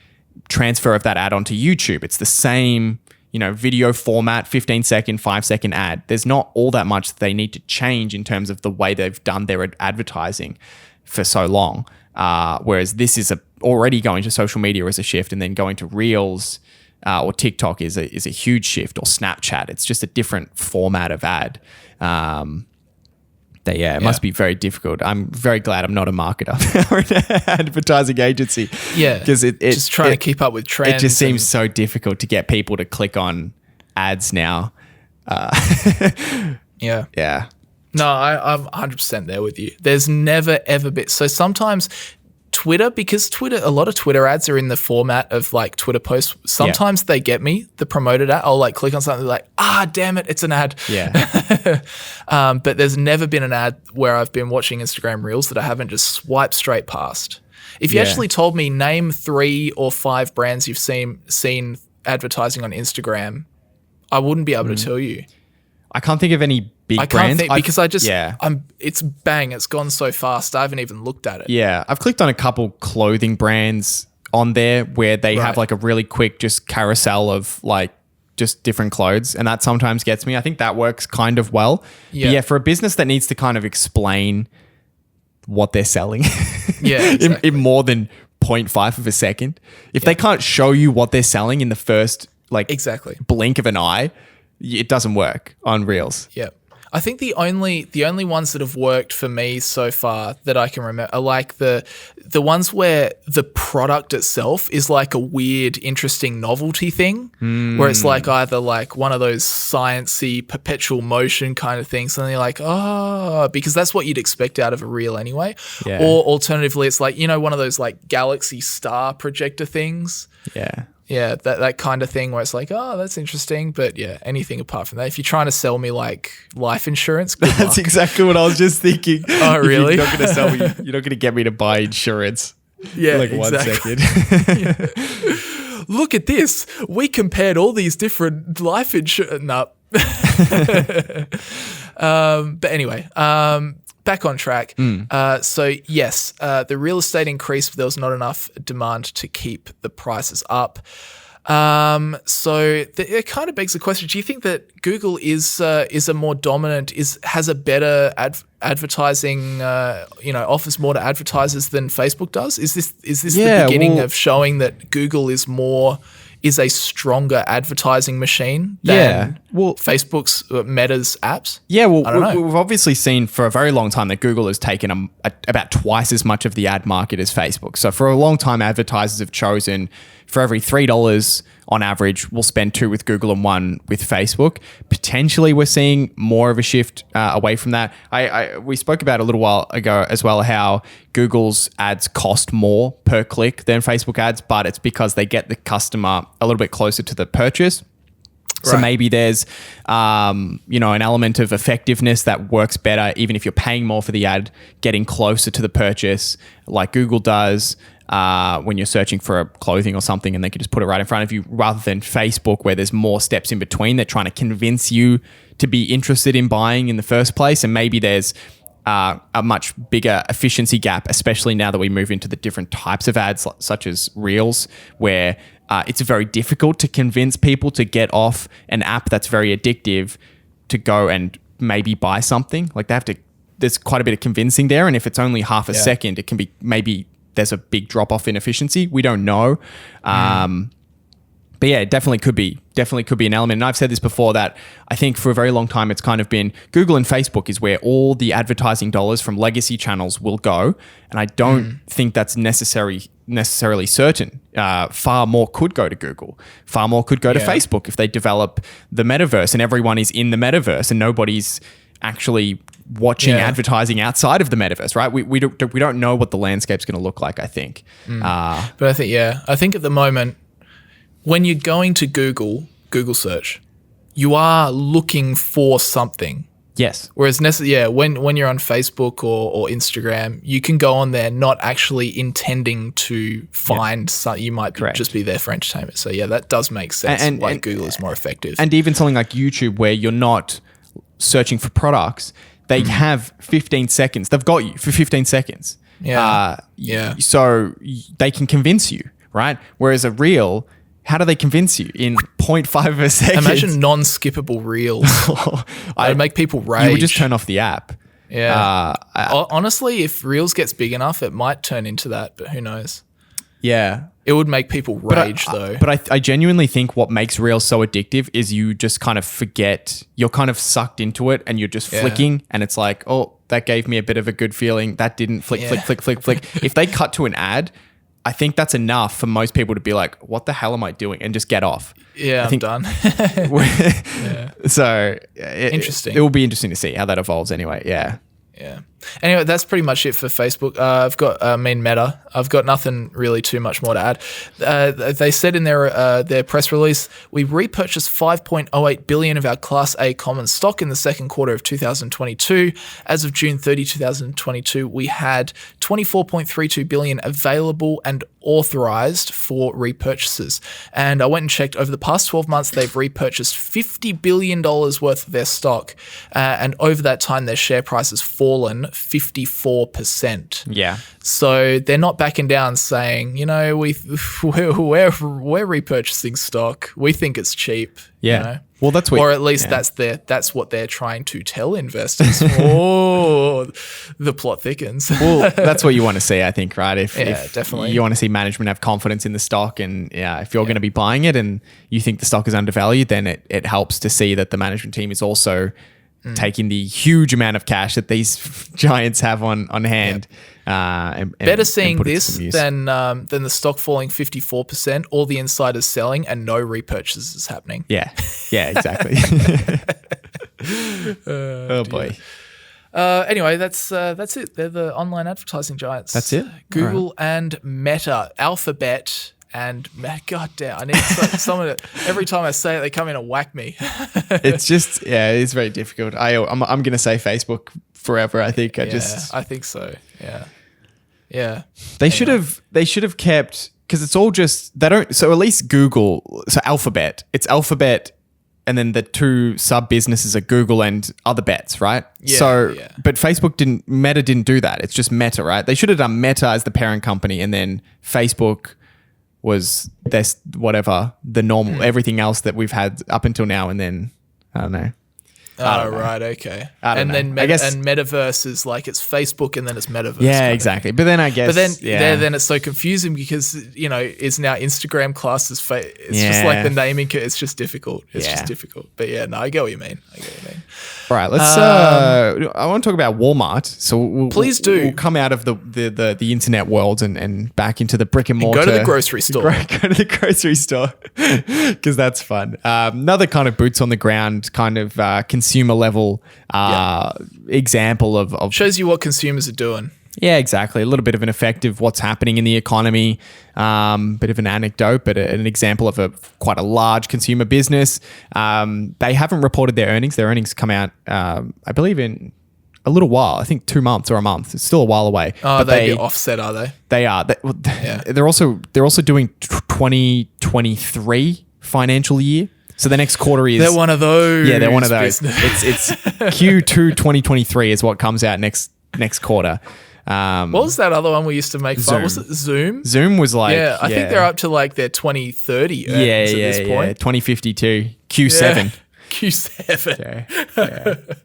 transfer of that ad onto YouTube. It's the same, video format, 15-second, 5-second ad. There's not all that much that they need to change in terms of the way they've done their advertising for so long. Whereas this is already going to social media as a shift, and then going to Reels or TikTok is a huge shift, or Snapchat. It's just a different format of ad. It must be very difficult. I'm very glad I'm not a marketer or an advertising agency. Yeah, because it just trying to keep up with trends. It just seems so difficult to get people to click on ads now. No, I'm 100% there with you. There's never ever been. So sometimes Twitter, because a lot of Twitter ads are in the format of like Twitter posts. Sometimes they get me, the promoted ad. I'll like click on something like, damn it, it's an ad. Yeah. But there's never been an ad where I've been watching Instagram Reels that I haven't just swiped straight past. If you actually told me name 3 or 5 brands you've seen advertising on Instagram, I wouldn't be able to tell you. I can't think of any big brands. I can't think because it's gone so fast. I haven't even looked at it. Yeah. I've clicked on a couple clothing brands on there where they have like a really quick just carousel of like just different clothes. And that sometimes gets me. I think that works kind of well. Yeah. But yeah, for a business that needs to kind of explain what they're selling exactly. in more than 0.5 of a second. If they can't show you what they're selling in the first blink of an eye, it doesn't work on Reels. Yeah. I think the only ones that have worked for me so far that I can remember are like the ones where the product itself is like a weird, interesting novelty thing, where it's like either like one of those sciencey perpetual motion kind of things, and you're like, because that's what you'd expect out of a reel anyway. Yeah. Or alternatively, it's like, one of those like galaxy star projector things. Yeah. Yeah, that kind of thing where it's like, that's interesting. But yeah, anything apart from that. If you're trying to sell me like life insurance, good that's luck. exactly what I was just thinking. Oh, really? You're not going to sell me. You're not going to get me to buy insurance. Yeah, like exactly. 1 second. Look at this. We compared all these different life insurance. No. But anyway, back on track. So yes, the real estate increased, but there was not enough demand to keep the prices up. So it kind of begs the question: do you think that Google is a more dominant, has a better advertising, offers more to advertisers than Facebook does? Is this the beginning of showing that Google is a stronger advertising machine than Facebook's Meta's apps? Yeah, well, I don't know. We've obviously seen for a very long time that Google has taken about twice as much of the ad market as Facebook. So for a long time, advertisers have chosen for every $3 on average, we'll spend 2 with Google and 1 with Facebook. Potentially, we're seeing more of a shift away from that. We spoke about a little while ago as well how Google's ads cost more per click than Facebook ads, but it's because they get the customer a little bit closer to the purchase. So maybe there's, an element of effectiveness that works better, even if you're paying more for the ad, getting closer to the purchase like Google does. When you're searching for a clothing or something and they can just put it right in front of you, rather than Facebook where there's more steps in between. They're trying to convince you to be interested in buying in the first place. And maybe there's a much bigger efficiency gap, especially now that we move into the different types of ads such as Reels, where it's very difficult to convince people to get off an app that's very addictive to go and maybe buy something. Like there's quite a bit of convincing there. And if it's only half a second, it can be maybe there's a big drop off in efficiency. We don't know. But yeah, it definitely could be an element. And I've said this before that I think for a very long time, it's kind of been Google and Facebook is where all the advertising dollars from legacy channels will go. And I don't think that's necessarily certain. Far more could go to Google. Far more could go to Facebook if they develop the metaverse and everyone is in the metaverse and nobody's actually watching advertising outside of the metaverse, right? We don't know what the landscape's going to look like, I think. But I think at the moment, when you're going to Google search, you are looking for something. Yes. Whereas when you're on Facebook or Instagram, you can go on there not actually intending to find something. You might just be there for entertainment. So yeah, that does make sense. And Google is more effective. And even something like YouTube, where you're not searching for products, they have 15 seconds. They've got you for 15 seconds. So they can convince you, right? Whereas a reel, how do they convince you in 0.5 of a second? Imagine non-skippable reels. I'd make people rage. You would just turn off the app. Yeah. Honestly, if Reels gets big enough, it might turn into that, but who knows? Yeah. It would make people rage though. But I genuinely think what makes Reels so addictive is you just kind of forget, you're kind of sucked into it and you're just flicking and it's like, oh, that gave me a bit of a good feeling. That didn't flick. If they cut to an ad, I think that's enough for most people to be like, what the hell am I doing? And just get off. Yeah, I'm done. So interesting. It will be interesting to see how that evolves anyway. Yeah. Yeah. Anyway, that's pretty much it for Facebook. I've got Meta. I've got nothing really too much more to add. They said in their press release, we repurchased 5.08 billion of our Class A common stock in the second quarter of 2022. As of June 30, 2022, we had 24.32 billion available and authorized for repurchases. And I went and checked over the past 12 months, they've repurchased $50 billion worth of their stock. And over that time, their share price has fallen 54%. Yeah. So they're not backing down saying, we're repurchasing stock. We think it's cheap. Yeah. Well, that's what, or at least that's what they're trying to tell investors. Oh, the plot thickens. Well, that's what you want to see, I think, right? If definitely. You want to see management have confidence in the stock, and if you're going to be buying it and you think the stock is undervalued, then it helps to see that the management team is also taking the huge amount of cash that these giants have on hand. Better seeing this than the stock falling 54%, all the insiders selling, and no repurchases happening. Yeah, exactly. Oh boy. Anyway, that's it. They're the online advertising giants. That's it? Google and Meta, Alphabet. And God damn, I need someone to, every time I say it, they come in and whack me. It's just, it's very difficult. I'm going to say Facebook forever. I think I think so. Yeah. They should have kept, because it's all just, they don't, so at least Google, so Alphabet, it's Alphabet, and then the two sub businesses are Google and other bets, right? Yeah. But Meta didn't do that. It's just Meta, right? They should have done Meta as the parent company, and then Facebook was this, whatever, the normal, everything else that we've had up until now, and then, I don't know. Right, okay. And then Metaverse is like it's Facebook and then it's Metaverse. Yeah, exactly. But then I guess... then it's so confusing because, it's now Instagram classed as... It's just like the naming... It's just difficult. It's just difficult. But I get what you mean. All right, let's... I want to talk about Walmart. So please do. We'll come out of the internet world and back into the brick and mortar. Go to the grocery store. Go to the grocery store because that's fun. Another kind of boots on the ground kind of consumer level example of shows you what consumers are doing. Yeah, exactly. A little bit of an effect of what's happening in the economy. Bit of an anecdote, but an example of quite a large consumer business. They haven't reported their earnings. Their earnings come out, I believe, in a little while. I think 2 months or a month. It's still a while away. Oh, they'd be offset, are they? They are. They're also doing 2023 financial year. So the next quarter is... They're one of those. Yeah, they're one of those. It's Q2 2023 is what comes out next quarter. What was that other one we used to make fun? Was it Zoom? Zoom was like... Yeah, I think they're up to like their 2030 earnings at this point. Yeah, 2052. Q7. Q7.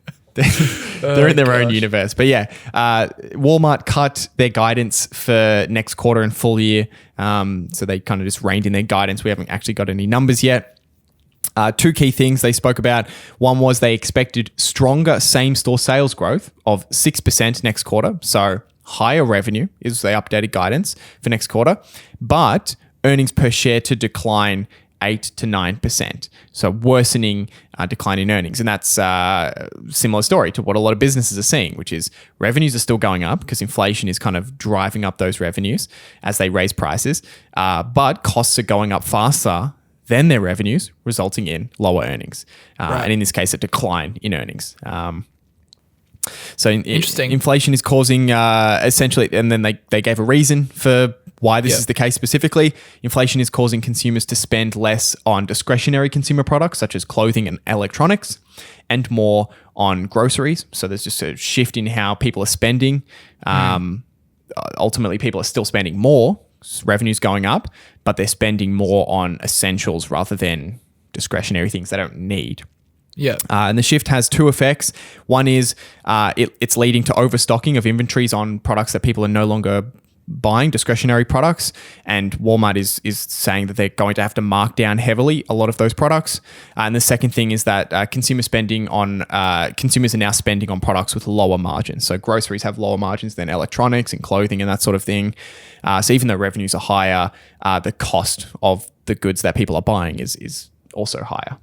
They're in their own universe. But Walmart cut their guidance for next quarter and full year. So they kind of just reined in their guidance. We haven't actually got any numbers yet. Two key things they spoke about. One was they expected stronger same-store sales growth of 6% next quarter. So higher revenue is their updated guidance for next quarter, but earnings per share to decline 8 to 9%. So worsening decline in earnings. And that's a similar story to what a lot of businesses are seeing, which is revenues are still going up because inflation is kind of driving up those revenues as they raise prices, but costs are going up faster than their revenues, resulting in lower earnings. And in this case, a decline in earnings. Interesting. Inflation is causing essentially, and then they gave a reason for why this is the case specifically. Inflation is causing consumers to spend less on discretionary consumer products such as clothing and electronics, and more on groceries. So there's just a shift in how people are spending. Ultimately, people are still spending more. Revenue's going up, but they're spending more on essentials rather than discretionary things they don't need. Yeah. And the shift has two effects. One is it's leading to overstocking of inventories on products that people are no longer buying, discretionary products. And Walmart is saying that they're going to have to mark down heavily a lot of those products. And the second thing is that consumers are now spending on products with lower margins. So groceries have lower margins than electronics and clothing and that sort of thing. So even though revenues are higher, the cost of the goods that people are buying is also higher.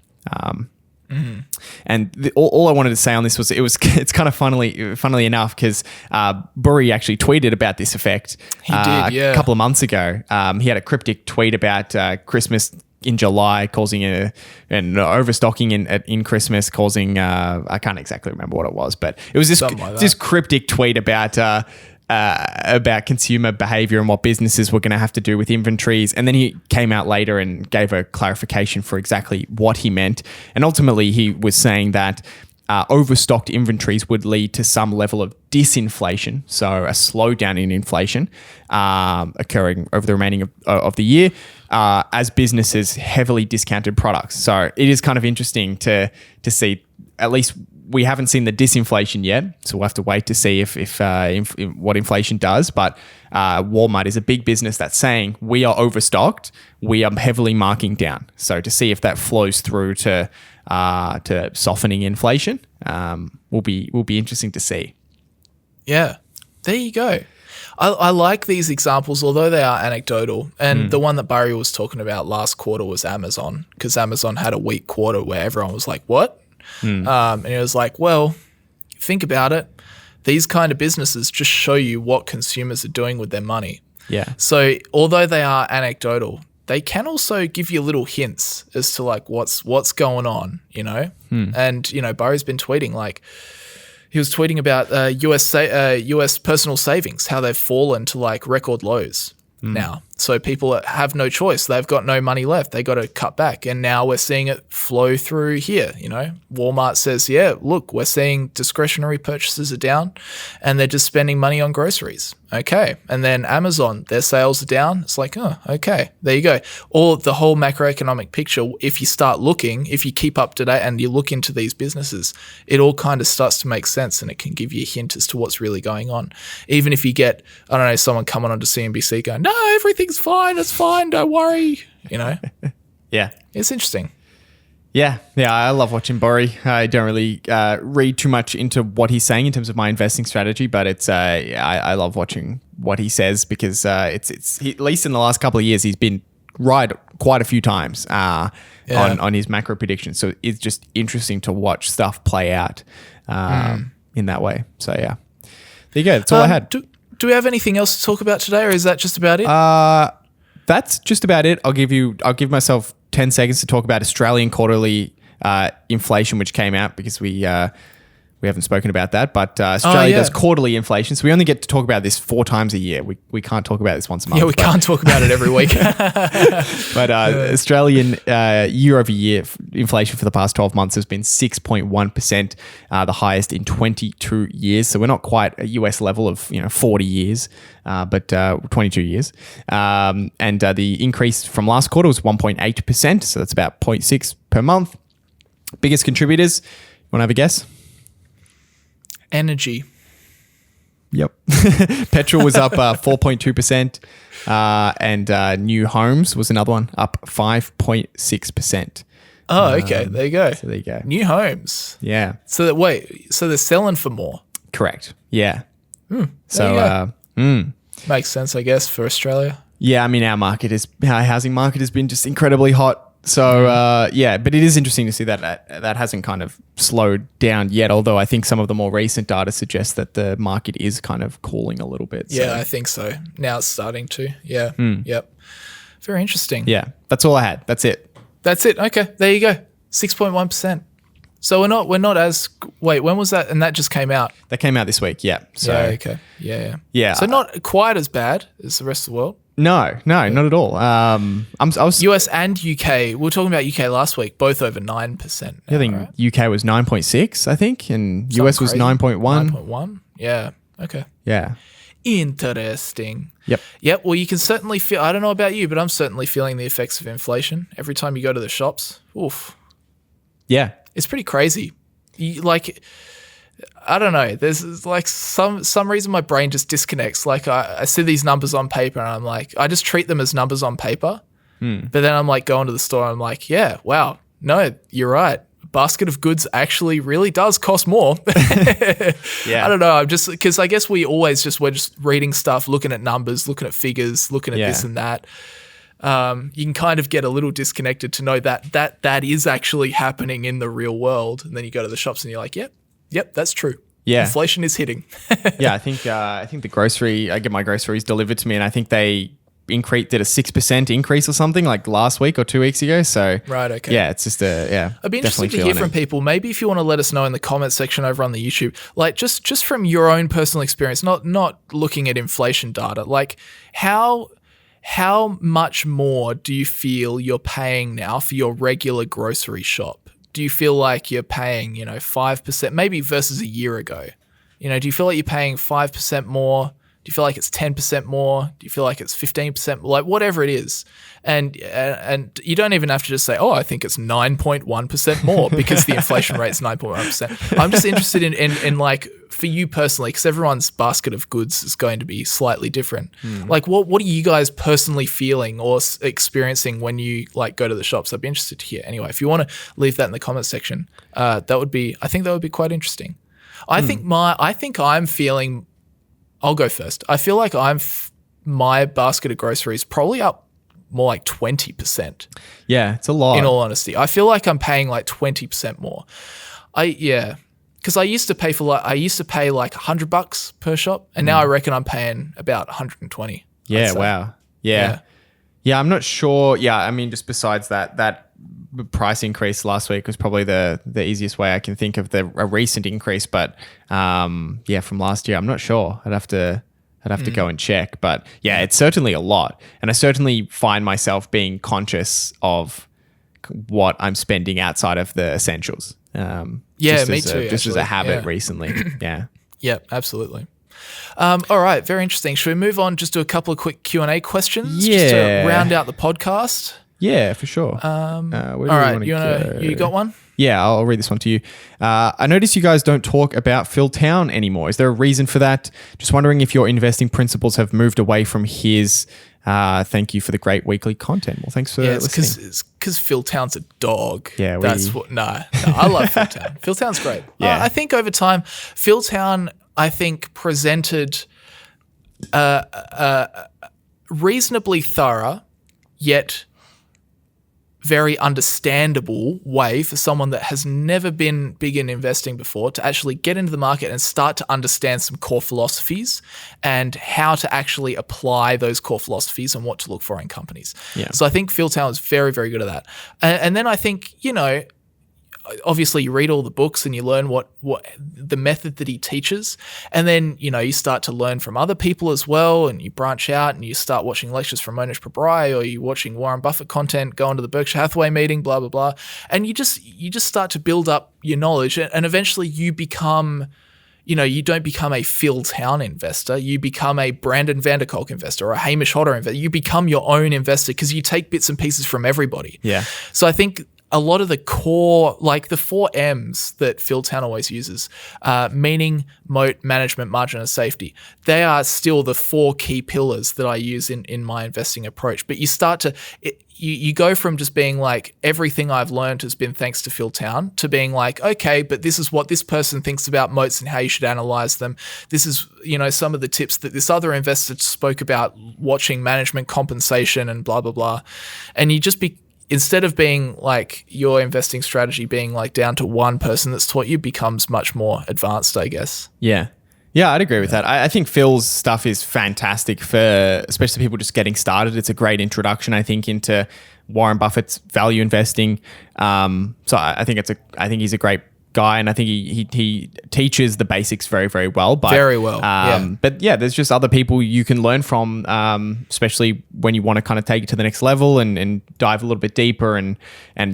And all I wanted to say on this was it's kind of funnily enough, because Burry actually tweeted about this effect a couple of months ago. He had a cryptic tweet about Christmas in July causing an overstocking in Christmas causing I can't exactly remember what it was, but it was this cryptic tweet about consumer behavior and what businesses were going to have to do with inventories. And then he came out later and gave a clarification for exactly what he meant. And ultimately, he was saying that overstocked inventories would lead to some level of disinflation, so a slowdown in inflation occurring over the remaining of the year as businesses heavily discounted products. So it is kind of interesting to see. At least we haven't seen the disinflation yet, so we'll have to wait to see if what inflation does. But Walmart is a big business that's saying we are overstocked, we are heavily marking down. So to see if that flows through to softening inflation will be interesting to see. Yeah, there you go. I like these examples, although they are anecdotal. And the one that Barry was talking about last quarter was Amazon, because Amazon had a weak quarter where everyone was like, what? And it was like, well, think about it. These kind of businesses just show you what consumers are doing with their money. Yeah. So although they are anecdotal, they can also give you little hints as to like what's going on, you know? And, you know, Barry's been tweeting like, he was tweeting about US personal savings, how they've fallen to like record lows now. So people have no choice. They've got no money left. They got to cut back. And now we're seeing it flow through here. You know, Walmart says, yeah, look, we're seeing discretionary purchases are down and they're just spending money on groceries. Okay. And then Amazon, their sales are down. It's like, oh, okay, there you go. Or the whole macroeconomic picture, if you start looking, if you keep up to date and you look into these businesses, it all kind of starts to make sense and it can give you a hint as to what's really going on. Even if you get, I don't know, someone coming onto CNBC going, no, everything's fine, it's fine, don't worry, you know? Yeah. It's interesting. Yeah, I love watching Burry. I don't really read too much into what he's saying in terms of my investing strategy, but it's I love watching what he says because it's at least in the last couple of years he's been right quite a few times on his macro predictions. So it's just interesting to watch stuff play out in that way. So yeah, there you go. That's all I had. Do we have anything else to talk about today, or is that just about it? That's just about it. I'll give myself 10 seconds to talk about Australian quarterly inflation, which came out because we haven't spoken about that. But Australia does quarterly inflation, so we only get to talk about this 4 times a year. We can't talk about this once a month. Yeah, we can't talk about it every week. But Australian year-over-year inflation for the past 12 months has been 6.1%, the highest in 22 years. So we're not quite a US level of 40 years, but 22 years. And the increase from last quarter was 1.8%, so that's about 0.6 per month. Biggest contributors, you want to have a guess? Energy. Yep. Petrol was up 4.2%, and new homes was another one, up 5.6%. Oh, okay. There you go. So there you go. New homes. Yeah. So they're selling for more. Correct. Yeah. So makes sense, I guess, for Australia. Yeah, I mean, our housing market has been just incredibly hot. So, but it is interesting to see that hasn't kind of slowed down yet, although I think some of the more recent data suggests that the market is kind of cooling a little bit. Yeah, I think so. Now it's starting to. Yeah. Yep. Very interesting. Yeah. That's all I had. That's it. Okay. There you go. 6.1%. So we're not as, wait, when was that? And that just came out. That came out this week. Yeah. So, yeah. Okay. Yeah. Yeah. So not quite as bad as the rest of the world. No, not at all. I was US and UK. We were talking about UK last week, both over 9%. Now, I think right? UK was 9.6, I think, and US was 9.1. 9.1? Yeah. Okay. Yeah. Interesting. Yep. Well, you can certainly feel, I don't know about you, but I'm certainly feeling the effects of inflation every time you go to the shops. Oof. Yeah. It's pretty crazy. I don't know. There's like some reason my brain just disconnects. Like I see these numbers on paper and I'm like, I just treat them as numbers on paper. But then I'm like going to the store and I'm like, yeah, wow, no, you're right. A basket of goods actually really does cost more. Yeah. I don't know. I'm just, because I guess we're just reading stuff, looking at numbers, looking at figures, looking at this and that. you can kind of get a little disconnected to know that is actually happening in the real world. And then you go to the shops and you're like, yep, that's true. Yeah. Inflation is hitting. Yeah, I think I get my groceries delivered to me, and I think they did a 6% increase or something like last week or 2 weeks ago. So right, okay. Yeah, it's just I'd be interested to hear from people. Maybe if you want to let us know in the comments section over on the YouTube, like just from your own personal experience, not looking at inflation data, like how much more do you feel you're paying now for your regular grocery shop? Do you feel like you're paying, 5% maybe versus a year ago? Do you feel like you're paying 5% more? Do you feel like it's 10% more? Do you feel like it's 15%? Like whatever it is. And you don't even have to just say, oh, I think it's 9.1% more because the inflation rate is 9.1%. I'm just interested in like, for you personally, because everyone's basket of goods is going to be slightly different. Like what are you guys personally feeling or experiencing when you like go to the shops? I'd be interested to hear. Anyway, if you want to leave that in the comments section, I think that would be quite interesting. I think I'm feeling, I'll go first. I feel like my basket of groceries probably up more like 20%. Yeah, it's a lot. In all honesty, I feel like I'm paying like 20% more. Because I used to pay like $100 per shop, and now I reckon I'm paying about 120. Yeah, wow. Yeah, I'm not sure. Yeah, I mean, just besides that price increase last week was probably the easiest way I can think of a recent increase. But from last year, I'm not sure. I'd have to go and check. But yeah, it's certainly a lot, and I certainly find myself being conscious of what I'm spending outside of the essentials. Me too. Just as a habit recently. Yeah. Yeah, absolutely. All right, very interesting. Should we move on just to a couple of quick Q&A questions just to round out the podcast? Yeah, for sure. All right, you got one? Yeah, I'll read this one to you. I notice you guys don't talk about Phil Town anymore. Is there a reason for that? Just wondering if your investing principles have moved away from his. Thank you for the great weekly content. Well, thanks for listening. It's because Phil Town's a dog. Yeah, I love Phil Town. Phil Town's great. Yeah. I think over time, Phil Town, presented reasonably thorough, yet very understandable way for someone that has never been big in investing before to actually get into the market and start to understand some core philosophies and how to actually apply those core philosophies and what to look for in companies. Yeah. So I think Phil Town is very, very good at that. And then I think, obviously you read all the books and you learn what the method that he teaches, and then you start to learn from other people as well, and you branch out and you start watching lectures from Mohnish Pabrai, or you're watching Warren Buffett content, going to the Berkshire Hathaway meeting, blah blah blah, and you just start to build up your knowledge, and eventually you become, you don't become a Phil Town investor, you become a Brandon Vanderkolk investor or a Hamish Hodder investor. You become your own investor because you take bits and pieces from everybody. Yeah. So I think a lot of the core, like the 4 M's that Phil Town always uses, meaning, moat, management, margin, and safety, they are still the 4 key pillars that I use in my investing approach. But you start to, you go from just being like, everything I've learned has been thanks to Phil Town, to being like, okay, but this is what this person thinks about moats and how you should analyze them. This is, some of the tips that this other investor spoke about watching management compensation and blah, blah, blah. And you just instead of being like your investing strategy being like down to one person that's taught you, becomes much more advanced, I guess. Yeah. Yeah, I'd agree with that. I think Phil's stuff is fantastic for especially people just getting started. It's a great introduction, I think, into Warren Buffett's value investing. So I think he's a great guy, and I think he teaches the basics very, very well. Very well. But yeah, there's just other people you can learn from, especially when you want to kind of take it to the next level and dive a little bit deeper. And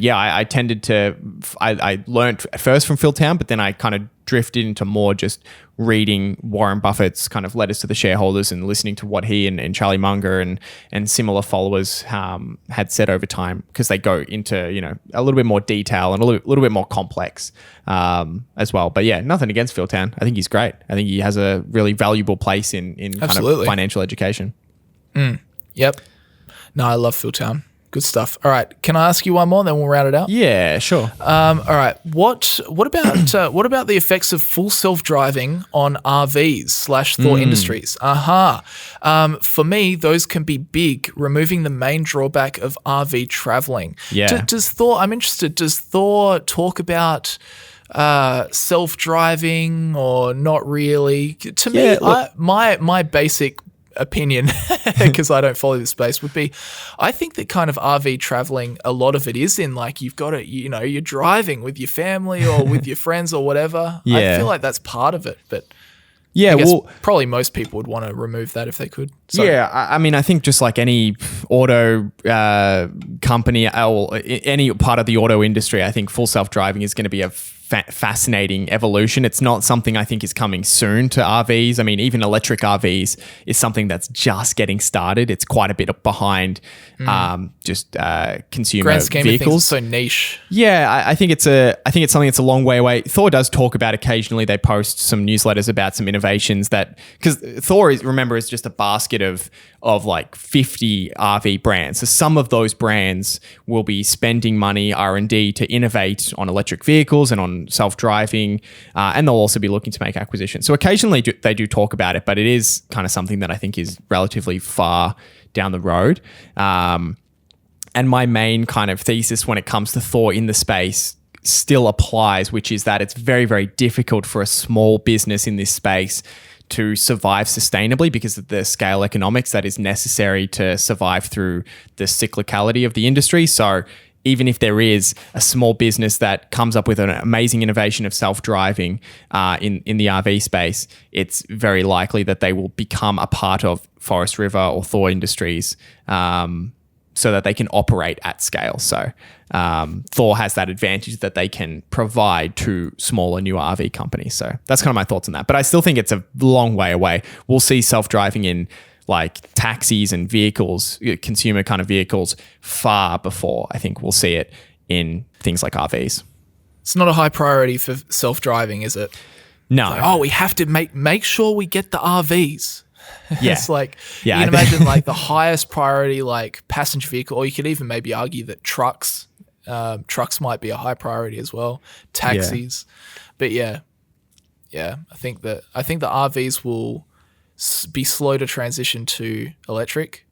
yeah, I learned first from Phil Town, but then I kind of drifted into more just reading Warren Buffett's kind of letters to the shareholders and listening to what he and Charlie Munger and similar followers had said over time, because they go into a little bit more detail and a little bit more complex as well. But yeah, nothing against Phil Town. I think he's great. I think he has a really valuable place in kind of financial education. Yep. No, I love Phil Town. Good stuff. All right. Can I ask you one more, then we'll round it out? Yeah, sure. All right. What about the effects of full self-driving on RVs/Thor Industries? For me, those can be big, removing the main drawback of RV traveling. Yeah. I'm interested. Does Thor talk about self-driving or not really? To me, my basic opinion, because I don't follow this space, would be I think that kind of RV traveling, a lot of it is in like you've got to, you're driving with your family or with your friends or whatever. I feel like that's part of it, but I guess probably most people would want to remove that if they could. So. Yeah, I mean, I think just like any auto company or any part of the auto industry, I think full self-driving is going to be a fascinating evolution. It's not something I think is coming soon to RVs. I mean, even electric RVs is something that's just getting started. It's quite a bit behind consumer Grand scheme vehicles. Of things, it's so niche. Yeah, I think it's something that's a long way away. Thor does talk about occasionally. They post some newsletters about some innovations that, because Thor is just a basket of like 50 RV brands. So some of those brands will be spending money R&D to innovate on electric vehicles and on self-driving, and they'll also be looking to make acquisitions. So occasionally they do talk about it, but it is kind of something that I think is relatively far down the road. And my main kind of thesis when it comes to Thor in the space still applies, which is that it's very, very difficult for a small business in this space to survive sustainably because of the scale economics that is necessary to survive through the cyclicality of the industry. So even if there is a small business that comes up with an amazing innovation of self-driving in the RV space, it's very likely that they will become a part of Forest River or Thor Industries so that they can operate at scale. So Thor has that advantage that they can provide to smaller, newer RV companies. So that's kind of my thoughts on that. But I still think it's a long way away. We'll see self-driving in like taxis and vehicles, consumer kind of vehicles, far before I think we'll see it in things like RVs. It's not a high priority for self-driving, is it? No. Like, we have to make sure we get the RVs. Yeah. It's like, you can imagine like the highest priority, like passenger vehicle, or you could even maybe argue that trucks might be a high priority as well. Taxis. But I think the RVs will be slow to transition to electric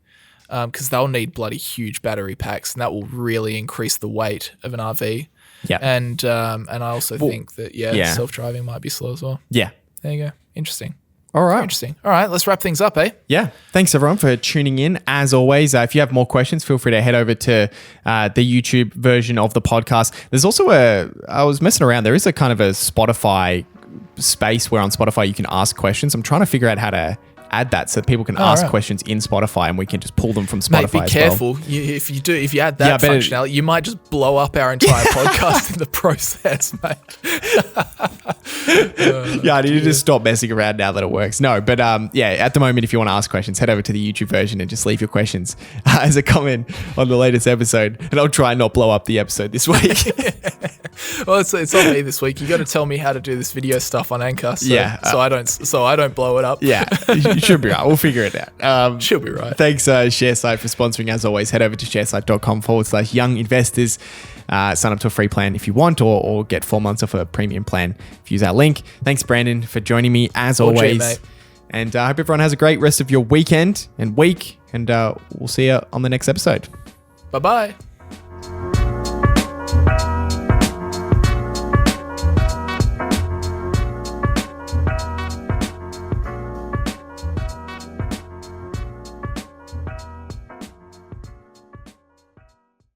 because they'll need bloody huge battery packs, and that will really increase the weight of an RV. Yeah. And I also think that self-driving might be slow as well. Yeah. There you go. Interesting. All right. Interesting. All right, let's wrap things up, eh? Yeah. Thanks, everyone, for tuning in. As always, if you have more questions, feel free to head over to the YouTube version of the podcast. There's also I was messing around. There is a kind of a Spotify space where on Spotify you can ask questions. I'm trying to figure out how to add that so that people can ask questions in Spotify and we can just pull them from Spotify. Mate, be careful. If you add that functionality, you might just blow up our entire podcast in the process, mate. I need to just stop messing around now that it works. No, but at the moment, if you want to ask questions, head over to the YouTube version and just leave your questions as a comment on the latest episode, and I'll try and not blow up the episode this week. Well, it's on me this week. You got to tell me how to do this video stuff on Anchor, so I don't blow it up. Yeah, you should be right. We'll figure it out. Should be right. Thanks, Sharesight, for sponsoring. As always, head over to sharesight.com/young investors. Sign up to a free plan if you want, or get 4 months off a premium plan if you use our link. Thanks, Brandon, for joining me as always. Mate. And I hope everyone has a great rest of your weekend and week, and we'll see you on the next episode. Bye-bye.